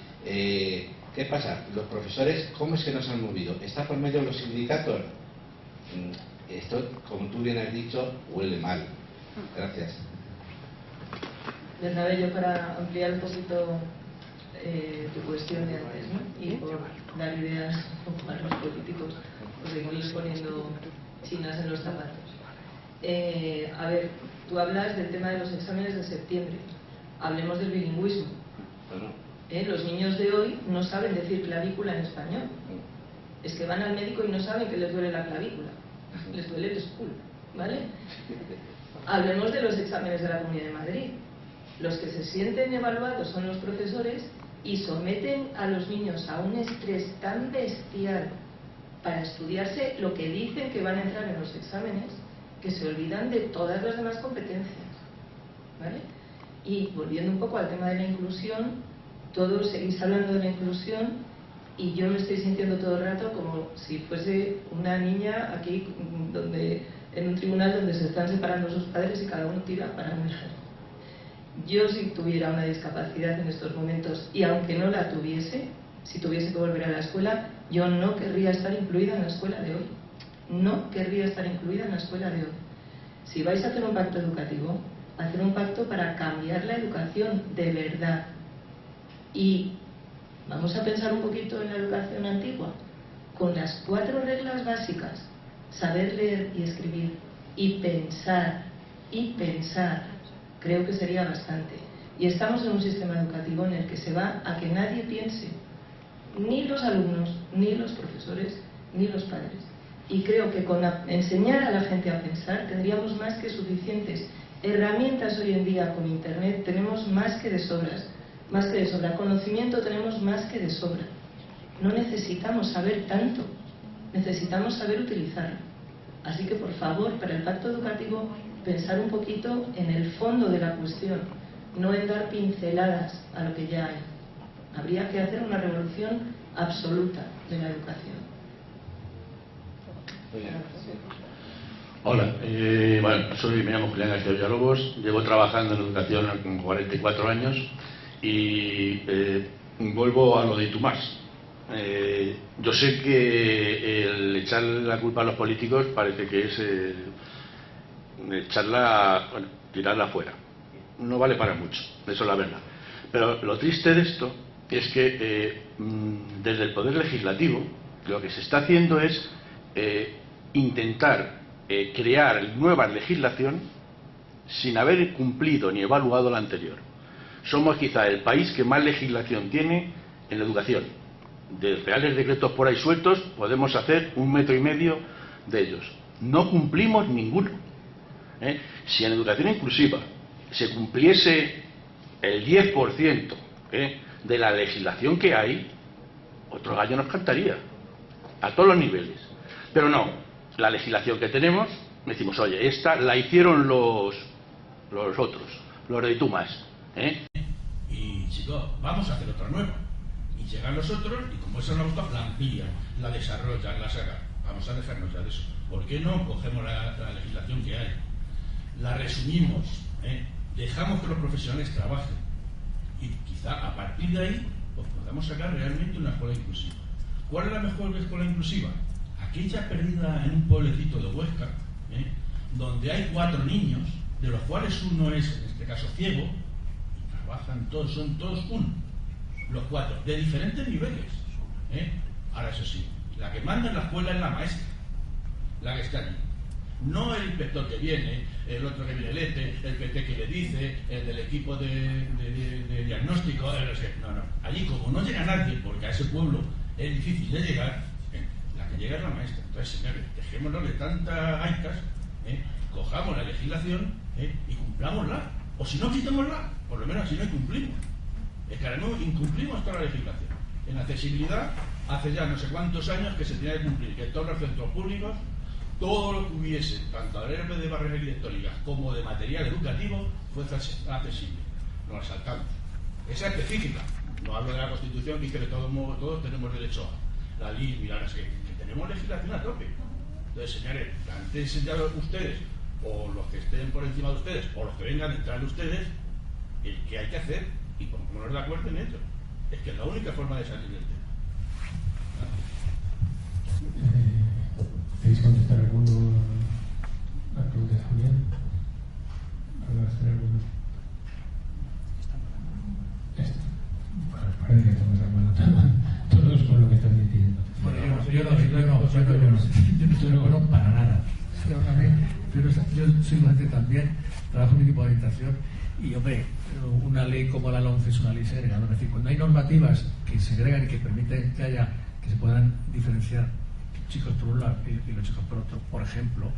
¿qué pasa? Los profesores, ¿cómo es que no se han movido? ¿Está por medio de los sindicatos? Esto, como tú bien has dicho, huele mal. Gracias. Bernabé, yo para ampliar un poquito tu cuestión de antes, ¿no? Y por dar ideas a los políticos, pues seguimos poniendo chinas en los zapatos. A ver, tú hablas del tema de los exámenes de septiembre. Hablemos del bilingüismo. Los niños de hoy no saben decir clavícula en español. Es que van al médico y no saben que les duele la clavícula. Les duele el escudo, ¿vale? Hablemos de los exámenes de la Comunidad de Madrid. Los que se sienten evaluados son los profesores y someten a los niños a un estrés tan bestial para estudiarse lo que dicen que van a entrar en los exámenes, que se olvidan de todas las demás competencias, ¿vale? Y volviendo un poco al tema de la inclusión, todos seguís hablando de la inclusión y yo me estoy sintiendo todo el rato como si fuese una niña aquí en un tribunal donde se están separando sus padres y cada uno tira para un lado. Yo, si tuviera una discapacidad en estos momentos, y aunque no la tuviese, si tuviese que volver a la escuela, yo no querría estar incluida en la escuela de hoy. No querría estar incluida en la escuela de hoy. Si vais a hacer un pacto educativo, hacer un pacto para cambiar la educación de verdad. Y vamos a pensar un poquito en la educación antigua, con las 4 reglas básicas: saber leer y escribir, y pensar, creo que sería bastante. Y estamos en un sistema educativo en el que se va a que nadie piense, ni los alumnos, ni los profesores, ni los padres. Y creo que con enseñar a la gente a pensar tendríamos más que suficientes herramientas hoy en día. Con Internet tenemos más que de sobra. Conocimiento tenemos más que de sobra. No necesitamos saber tanto, necesitamos saber utilizarlo. Así que, por favor, para el pacto educativo, pensar un poquito en el fondo de la cuestión, no en dar pinceladas a lo que ya hay. Habría que hacer una revolución absoluta de la educación. Hola, me llamo Julián García Villalobos, llevo trabajando en educación con 44 años y vuelvo a lo de Tomás. Yo sé que el echar la culpa a los políticos parece que es tirarla fuera. No vale para mucho, eso es la verdad. Pero lo triste de esto es que desde el Poder Legislativo lo que se está haciendo es intentar crear nueva legislación sin haber cumplido ni evaluado la anterior. Somos quizá el país que más legislación tiene en educación. De reales decretos por ahí sueltos podemos hacer 1,5 metros de ellos. No cumplimos ninguno. Si en educación inclusiva se cumpliese el 10% de la legislación que hay, otro gallo nos cantaría a todos los niveles. Pero no, la legislación que tenemos, decimos, oye, esta la hicieron los otros, los de Tomás. Y chicos, vamos a hacer otra nueva. Y llegan los otros y como eso nos gusta, la amplían, la desarrollan, la sacan. Vamos a dejarnos ya de eso. ¿Por qué no cogemos la legislación que hay? La resumimos, dejamos que los profesionales trabajen y quizá a partir de ahí pues podamos sacar realmente una escuela inclusiva. ¿Cuál es la mejor escuela inclusiva? Aquella perdida en un pueblecito de Huesca, donde hay 4 niños, de los cuales uno es, en este caso, ciego, y trabajan todos, son todos uno, los 4, de diferentes niveles. Ahora, eso sí, la que manda en la escuela es la maestra, la que está allí. No el inspector que viene, el otro que viene el ETE, el PT que le dice, el del equipo de diagnóstico, no. Allí, como no llega nadie, porque a ese pueblo es difícil de llegar, la que llega es la maestra. Entonces, señores, dejémonos de tantas aicas, cojamos la legislación y cumplámosla. O si no, quitémosla, por lo menos así no incumplimos. Es que ahora no incumplimos toda la legislación. En accesibilidad, hace ya no sé cuántos años que se tenía que cumplir, que todos los centros públicos, todo lo que hubiese, tanto de barreras arquitectónicas como de material educativo, fuese accesible. Nos la saltamos. Esa específica. No hablo de la Constitución, que dice que todos tenemos derecho a la ley, mirar, que tenemos legislación a tope. Entonces, señores, plantéense ya ustedes, o los que estén por encima de ustedes, o los que vengan detrás de ustedes, el que hay que hacer, y ponernos de acuerdo en ello. Es que es la única forma de salir del tema. ¿Queréis contestar alguno a la pregunta de Julián? ¿Vas a hacer alguno? Bueno, parece que estamos de acuerdo todos con lo que están diciendo. Bueno, yo no estoy de acuerdo para nada. Pero yo soy docente también, trabajo en un equipo de orientación y, hombre, una ley como la LOMCE es una ley segrega, ¿no? Es decir, cuando hay normativas que segregan y que permiten que se puedan diferenciar chicos por un lado y los chicos por otro, por ejemplo,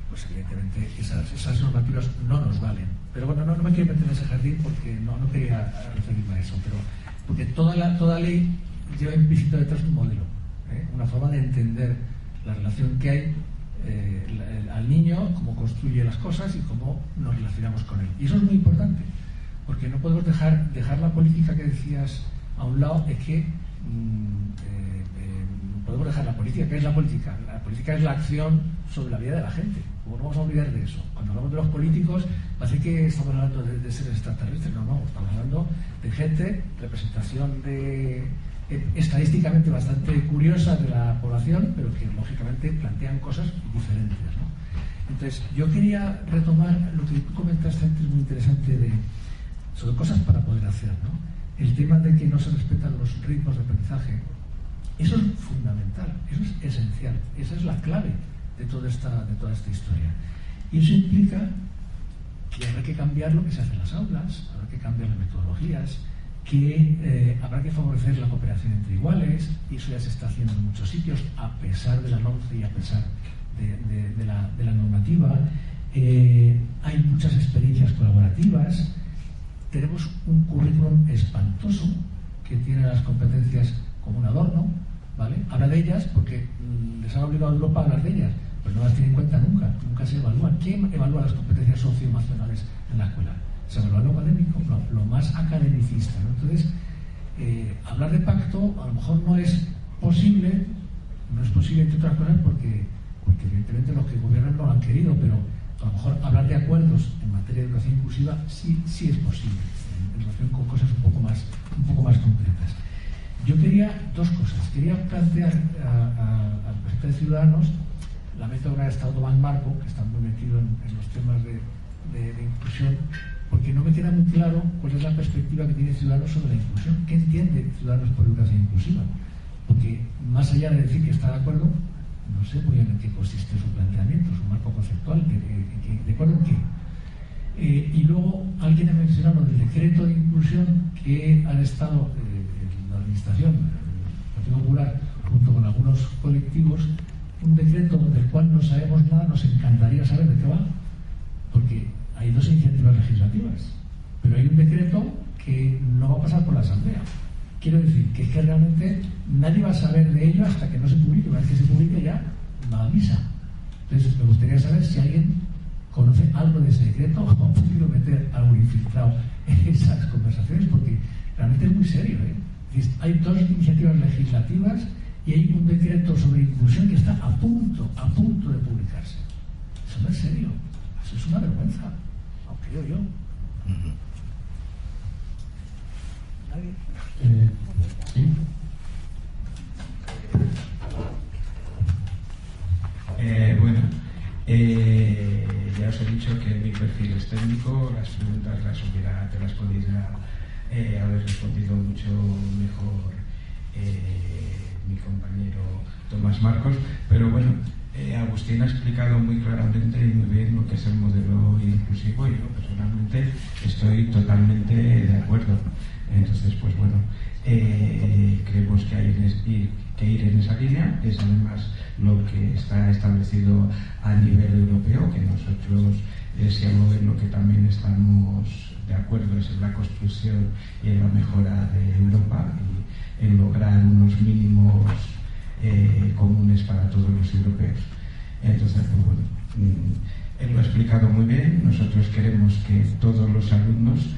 pues evidentemente esas normativas no nos valen. Pero bueno, no me quiero meter en ese jardín porque no quería referirme a eso, pero porque toda ley lleva implícito detrás un modelo, una forma de entender la relación que hay al niño, cómo construye las cosas y cómo nos relacionamos con él. Y eso es muy importante, porque no podemos dejar la política que decías a un lado, es que podemos dejar la política. ¿Qué es la política? La política es la acción sobre la vida de la gente. ¿Cómo no vamos a olvidar de eso? Cuando hablamos de los políticos, parece que estamos hablando de seres extraterrestres. No, estamos hablando de gente, representación estadísticamente bastante curiosa de la población, pero que lógicamente plantean cosas diferentes, ¿no? Entonces, yo quería retomar lo que tú comentaste antes, muy interesante, sobre cosas para poder hacer, ¿no? El tema de que no se respetan los ritmos de aprendizaje. Eso es fundamental, eso es esencial, esa es la clave de toda esta historia. Y eso implica que habrá que cambiar lo que se hace en las aulas, habrá que cambiar las metodologías, que habrá que favorecer la cooperación entre iguales, y eso ya se está haciendo en muchos sitios, a pesar de la LOMCE y a pesar de la normativa. Hay muchas experiencias colaborativas. Tenemos un currículum espantoso que tiene las competencias como un adorno, ¿vale? Habla de ellas porque les ha obligado a Europa a hablar de ellas, pues no las tiene en cuenta nunca se evalúan. ¿Quién evalúa las competencias socioemocionales en la escuela? Se evalúa lo académico, lo más academicista, ¿no? Entonces, hablar de pacto a lo mejor no es posible entre otras cosas porque evidentemente los que gobiernan no lo han querido, pero a lo mejor hablar de acuerdos en materia de educación inclusiva sí es posible, en relación con cosas un poco más concretas. Yo quería dos cosas. Quería plantear al presidente de Ciudadanos, lamento que haya estado Tomás Marco, que está muy metido en los temas de inclusión, porque no me queda muy claro cuál es la perspectiva que tiene Ciudadanos sobre la inclusión. ¿Qué entiende Ciudadanos por educación inclusiva? Porque más allá de decir que está de acuerdo, no sé muy bien en qué consiste su planteamiento, su marco conceptual, ¿de acuerdo en qué? Y luego alguien ha mencionado el decreto de inclusión que han estado en la administración del Partido Popular junto con algunos colectivos, un decreto del cual no sabemos nada. Nos encantaría saber de qué va, porque hay dos iniciativas legislativas, pero hay un decreto que no va a pasar por la Asamblea. Quiero decir que es que realmente nadie va a saber de ello hasta que no se publique. Una vez que se publique ya va a misa. Entonces me gustaría saber si alguien conoce algo de ese decreto o ha podido meter algo infiltrado en esas conversaciones, porque realmente es muy serio, ¿eh? Hay dos iniciativas legislativas y hay un decreto sobre inclusión que está a punto de publicarse. Eso no es serio, eso es una vergüenza, aunque yo. ¿Nadie? ¿Sí? Bueno, ya os he dicho que mi perfil es técnico, las preguntas te las podría haber respondido mucho mejor mi compañero Tomás Marcos, pero bueno, Agustín ha explicado muy claramente y muy bien lo que es el modelo inclusivo, y yo personalmente estoy totalmente de acuerdo. Entonces, pues bueno, creemos que hay que ir en esa línea. Es además lo que está establecido a nivel europeo, que nosotros, si algo en lo que también estamos de acuerdo es en la construcción y en la mejora de Europa, y en lograr unos mínimos comunes para todos los europeos. Entonces, pues bueno, él lo ha explicado muy bien. Nosotros queremos que todos los alumnos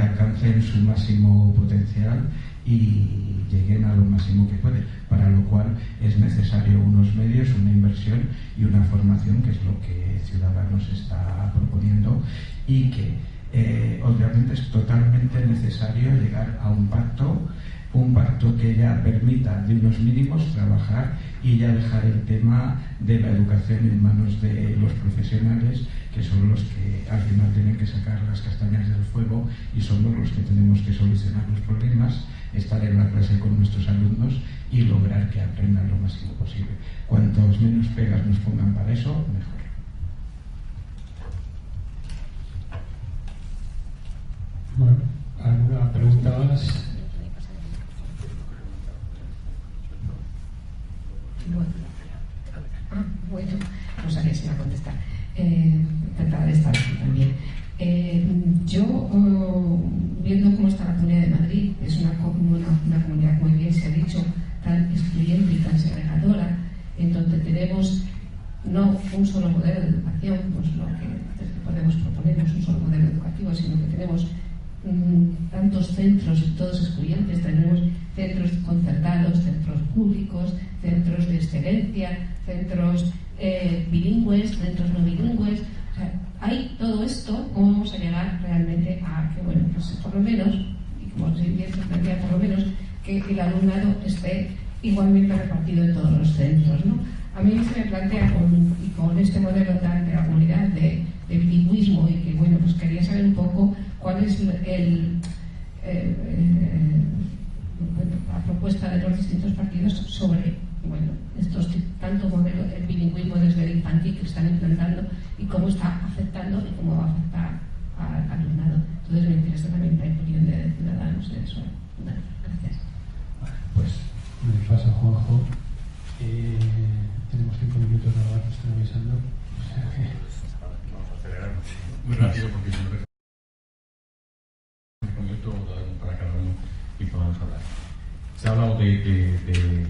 alcancen su máximo potencial y lleguen a lo máximo que pueden, para lo cual es necesario unos medios, una inversión y una formación, que es lo que Ciudadanos está proponiendo, y que obviamente es totalmente necesario llegar a un pacto que ya permita de unos mínimos trabajar y ya dejar el tema de la educación en manos de los profesionales, que son los que al final tienen que sacar las castañas del fuego y somos los que tenemos que solucionar los problemas, estar en la clase con nuestros alumnos y lograr que aprendan lo máximo posible. Cuantos menos pegas nos pongan para eso, mejor. Bueno, ¿alguna pregunta más? Bueno, no sabía si iba a contestar. Encantada de estar aquí también. Yo, viendo cómo está la Comunidad de Madrid, es una comunidad, muy bien se ha dicho, tan excluyente y tan segregadora, en donde tenemos no un solo modelo de educación, pues lo que podemos proponer, no es un solo modelo educativo, sino que tenemos tantos centros y todos excluyentes, tenemos centros concertados, centros públicos, centros de excelencia, centros bilingües, centros no bilingües. O sea, hay todo esto. ¿Cómo vamos a llegar realmente a que, bueno, pues por lo menos, y como bien se plantea, por lo menos que el alumnado esté igualmente repartido en todos los centros, ¿no? A mí se me plantea con este modelo tal de la comunidad de bilingüismo, y que, bueno, pues quería saber un poco cuál es la propuesta de los distintos partidos sobre, bueno, estos tanto modelo el bilingüismo desde el infantil que están implantando y cómo está afectando y cómo va a afectar al alumnado. Entonces me interesa también la opinión de Ciudadanos de eso. Bueno, gracias. Pues me pasa Juanjo. Tenemos 5 minutos nada más, me están avisando. O sea que... Vamos a acelerar muy rápido porque si no para cada uno y podamos hablar. Se ha hablado de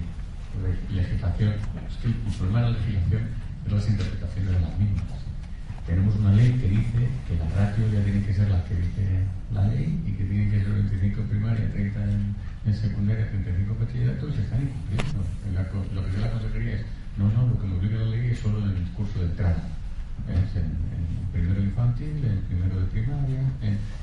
legislación. Es que el problema de la legislación es las interpretaciones de las mismas. Tenemos una ley que dice que las ratios ya tienen que ser las que dice la ley y que tienen que ser 25 en primaria, 30 en secundaria, 35 en bachillerato, y se están incumpliendo. Lo que dice la consejería es no, lo que me obliga la ley es solo en el discurso de entrada. Es en primero infantil, en primero de primaria,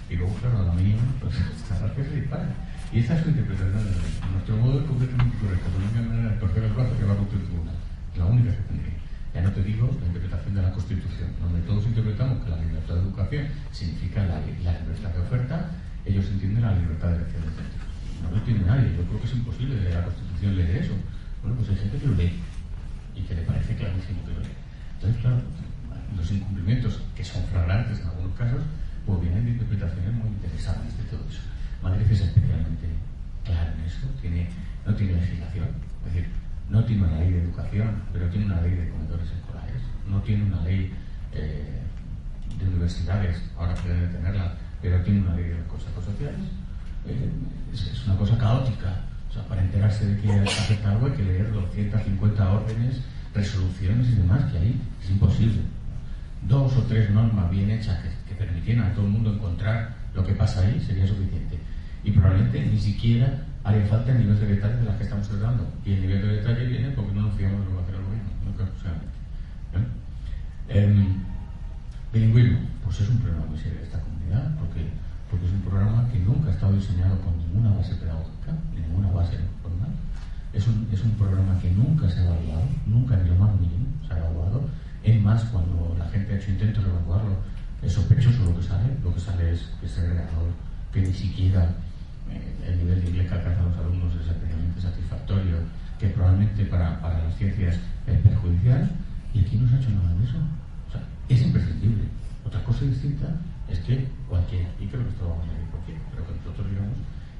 y luego, claro, a la mínima, pues estas ratios se disparan. Y esa es su interpretación de la ley. Nuestro modo es completamente incorrecto, por la única manera de torcer el brazo que va contra el tribunal. Es la única que tendría. Ya no te digo la interpretación de la Constitución, donde todos interpretamos que la libertad de educación significa la libertad de oferta, ellos entienden la libertad de elección de centros. No lo entiende nadie, yo creo que es imposible de la Constitución leer eso. Bueno, pues hay gente que lo lee y que le parece clarísimo que lo lee. Entonces, claro, los incumplimientos, que son flagrantes en algunos casos, pues vienen de interpretaciones muy interesantes de todo eso. Madrid es especialmente clara en eso, no tiene legislación, es decir, no tiene una ley de educación, pero tiene una ley de comedores escolares, no tiene una ley de universidades, ahora pueden tenerla, pero tiene una ley de los consejos sociales. Es una cosa caótica. O sea, para enterarse de que afecta algo hay que leer 250 órdenes, resoluciones y demás que hay. Es imposible. 2 o 3 normas bien hechas que permitieran a todo el mundo encontrar lo que pasa ahí sería suficiente. Y probablemente ni siquiera haría falta el nivel de detalle de las que estamos tratando. Y el nivel de detalle viene porque no nos fiamos de lo que va a hacer el gobierno. No creo que sea. Bilingüismo, pues es un problema muy serio de esta comunidad, porque es un programa que nunca ha estado diseñado con ninguna base pedagógica, ninguna base formal. Es un programa que nunca se ha evaluado, nunca ni lo más mínimo se ha evaluado. Es más, cuando la gente ha hecho intentos de evaluarlo, es sospechoso lo que sale es que es segregador, que ni siquiera el nivel de inglés que alcanzan los alumnos es especialmente satisfactorio, que probablemente para las ciencias es perjudicial, y aquí no se ha hecho nada de eso. O sea, es imprescindible. Otra cosa distinta es que cualquiera, y creo que esto vamos a decir cualquiera, pero que nosotros digamos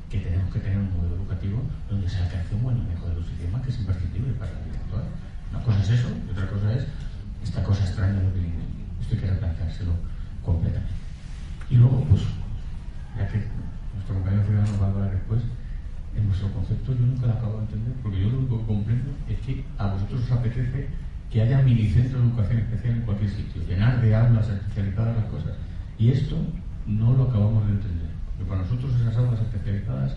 que tenemos que tener un modelo educativo donde se alcance un buen manejo de los idiomas, que es imprescindible para la vida actual. Una cosa es eso, y otra cosa es esta cosa extraña del bilingüismo. Esto hay que replanteárselo completamente. Y luego, pues, ya que nuestro compañero ciudadano va a hablar después, en vuestro concepto yo nunca lo acabo de entender, porque yo lo único que comprendo es que a vosotros os apetece que haya minicentros de educación especial en cualquier sitio, llenar de aulas especializadas las cosas. Y esto no lo acabamos de entender, porque para nosotros esas aulas especializadas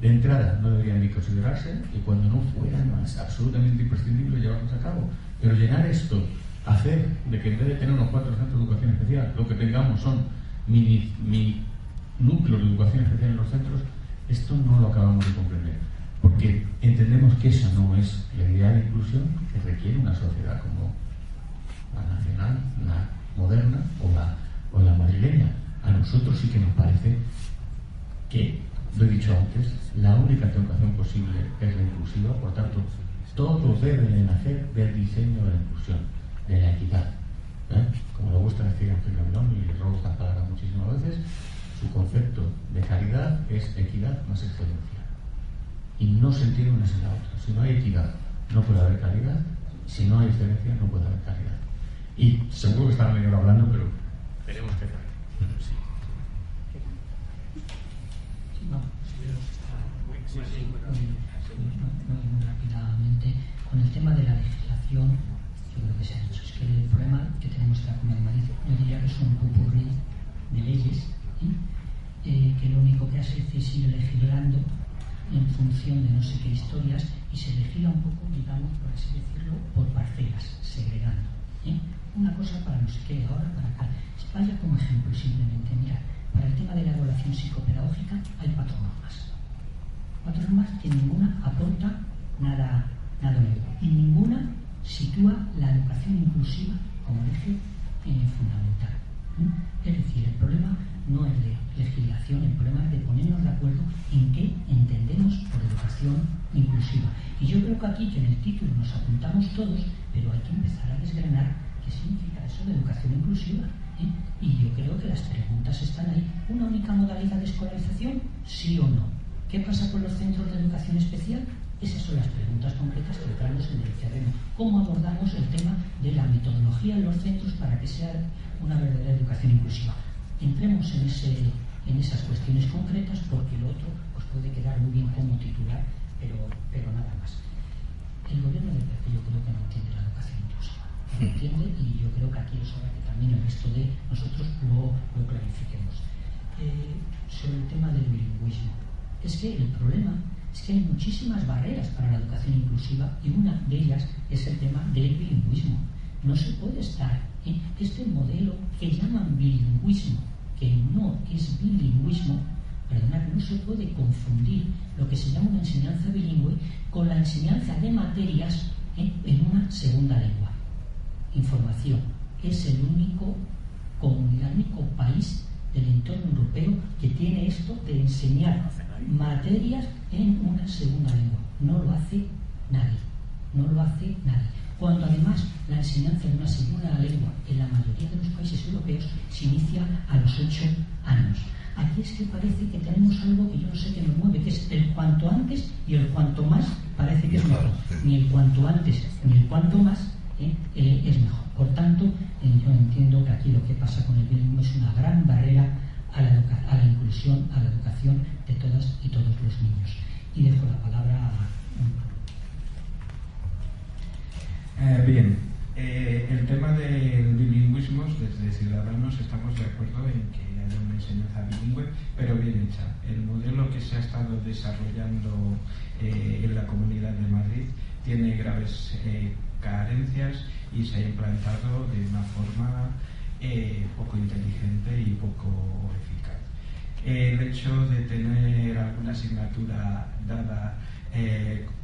de entrada no deberían ni considerarse, y cuando no fueran más absolutamente imprescindible llevarlas a cabo. Pero llenar esto, hacer de que en vez de tener unos 4 centros de educación especial, lo que tengamos son mini núcleos de educación especial en los centros, esto no lo acabamos de comprender, porque entendemos que esa no es la idea de inclusión que requiere una sociedad como la nacional, la moderna o la madrileña. A nosotros sí que nos parece que, lo he dicho antes, la única educación posible es la inclusiva, por tanto, todos deben nacer del diseño de la inclusión, de la equidad. Como le gusta decir a Ángel Gavilán, y le robo esta palabra muchísimas veces, su concepto de calidad es equidad más excelencia. Y no se entiende una sin la otra. Si no hay equidad, no puede haber calidad. Si no hay excelencia, no puede haber calidad. Y seguro que estaba medio hablando, pero tenemos que hacer. Sí. Muy rápidamente, con el tema de la legislación, yo creo que se ha dicho, es que el problema que tenemos en la Comunidad de Madrid, yo diría que es un popurrí de leyes, que lo único que hace es ir legislando en función de no sé qué historias, y se legisla un poco, digamos, por así decirlo, por parcelas, segregando. Una cosa para no sé qué, ahora para acá. Vaya como ejemplo simplemente, mira, para el tema de la evaluación psicopedagógica hay 4 normas. 4 normas que ninguna aporta nada nuevo, y ninguna sitúa la educación inclusiva como eje fundamental. Es decir, el problema no es de legislación, el problema es de ponernos de acuerdo en qué entendemos por educación inclusiva. Y yo creo que aquí, que en el título nos apuntamos todos, pero hay que empezar a desgranar qué significa eso de educación inclusiva. Y yo creo que las preguntas están ahí. ¿Una única modalidad de escolarización? ¿Sí o no? ¿Qué pasa con los centros de educación especial? Esas son las preguntas concretas que entramos en el terreno. ¿Cómo abordamos el tema de la metodología en los centros para que sea una verdadera educación inclusiva? Entremos en esas cuestiones concretas, porque lo otro pues puede quedar muy bien como titular, pero nada más. El gobierno del PP yo creo que no entiende la educación inclusiva. No entiende, y yo creo que aquí es hora que también el resto de nosotros lo clarifiquemos. Sobre el tema del bilingüismo. Es que el problema es que hay muchísimas barreras para la educación inclusiva, y una de ellas es el tema del bilingüismo. No se puede estar en este modelo que llaman bilingüismo, que no es bilingüismo. Perdonad, no se puede confundir lo que se llama una enseñanza bilingüe con la enseñanza de materias en una segunda lengua. Información. Es el único país del entorno europeo que tiene esto de enseñar materias en una segunda lengua. No lo hace nadie. No lo hace nadie. Cuando además la enseñanza de una segunda lengua en la mayoría de los países europeos se inicia a los 8 años. Aquí es que parece que tenemos algo que yo no sé qué nos mueve, que es el cuanto antes y el cuanto más parece que es mejor. Ni el cuanto antes ni el cuanto más es mejor. Por tanto, yo entiendo que aquí lo que pasa con el bilingüismo es una gran barrera a la inclusión, a la educación de todas y todos los niños. Y dejo la palabra a... Bien, el tema del bilingüismo, desde Ciudadanos estamos de acuerdo en que haya una enseñanza bilingüe, pero bien hecha. El modelo que se ha estado desarrollando en la Comunidad de Madrid tiene graves carencias y se ha implantado de una forma poco inteligente y poco eficaz. El hecho de tener alguna asignatura dada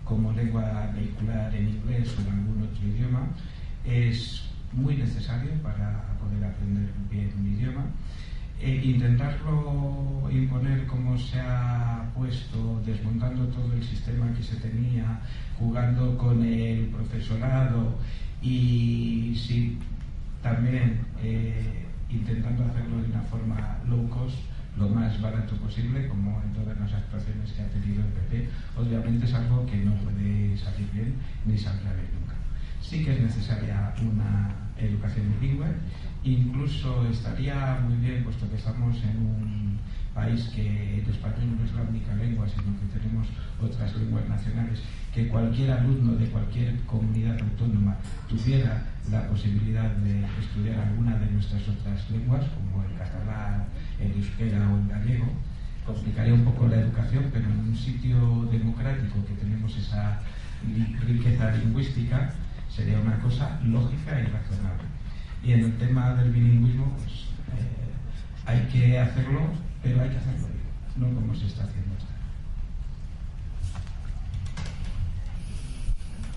como lengua vehicular en inglés o en algún otro idioma es muy necesario para poder aprender bien un idioma. Intentarlo imponer como se ha puesto, desmontando todo el sistema que se tenía, jugando con el profesorado y sí, también intentando hacerlo de una forma low cost, lo más barato posible, como en todas las actuaciones que ha tenido el PP, obviamente es algo que no puede salir bien ni saldrá bien nunca. Sí que es necesaria una educación bilingüe, incluso estaría muy bien, puesto que estamos en un país que el español no es la única lengua, sino que tenemos otras lenguas nacionales, que cualquier alumno de cualquier comunidad autónoma tuviera la posibilidad de estudiar alguna de nuestras otras lenguas, como el catalán, el euskera o el gallego. Complicaría un poco la educación, pero en un sitio democrático que tenemos esa riqueza lingüística sería una cosa lógica y razonable. Y en el tema del bilingüismo, pues hay que hacerlo, pero hay que hacerlo bien, no como se está haciendo hasta ahora.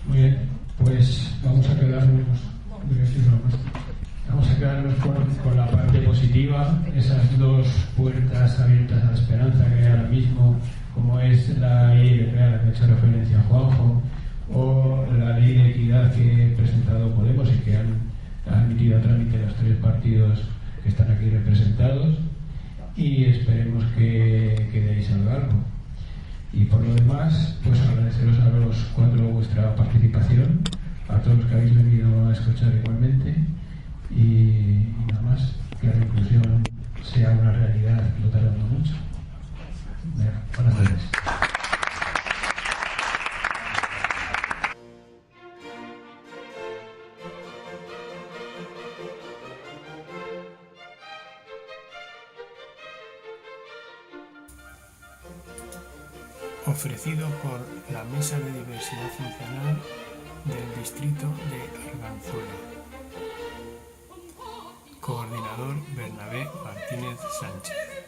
Muy bien, pues vamos a quedarnos con la parte positiva, esas dos puertas abiertas a la esperanza que hay ahora mismo, como es la ley de crear, a la que ha hecho referencia Juanjo, o la ley de equidad que ha presentado Podemos y que han admitido a trámite los 3 partidos que están aquí representados, y esperemos que de ahí salga algo. Y por lo demás, pues agradeceros a los 4 vuestra participación, a todos los que habéis venido a escuchar igualmente, y nada más, que la inclusión sea una realidad, lo tardando mucho. Buenas tardes. ofrecido por la Mesa de Diversidad Funcional del Distrito de Arganzuela. Coordinador Bernabé Martínez Sánchez.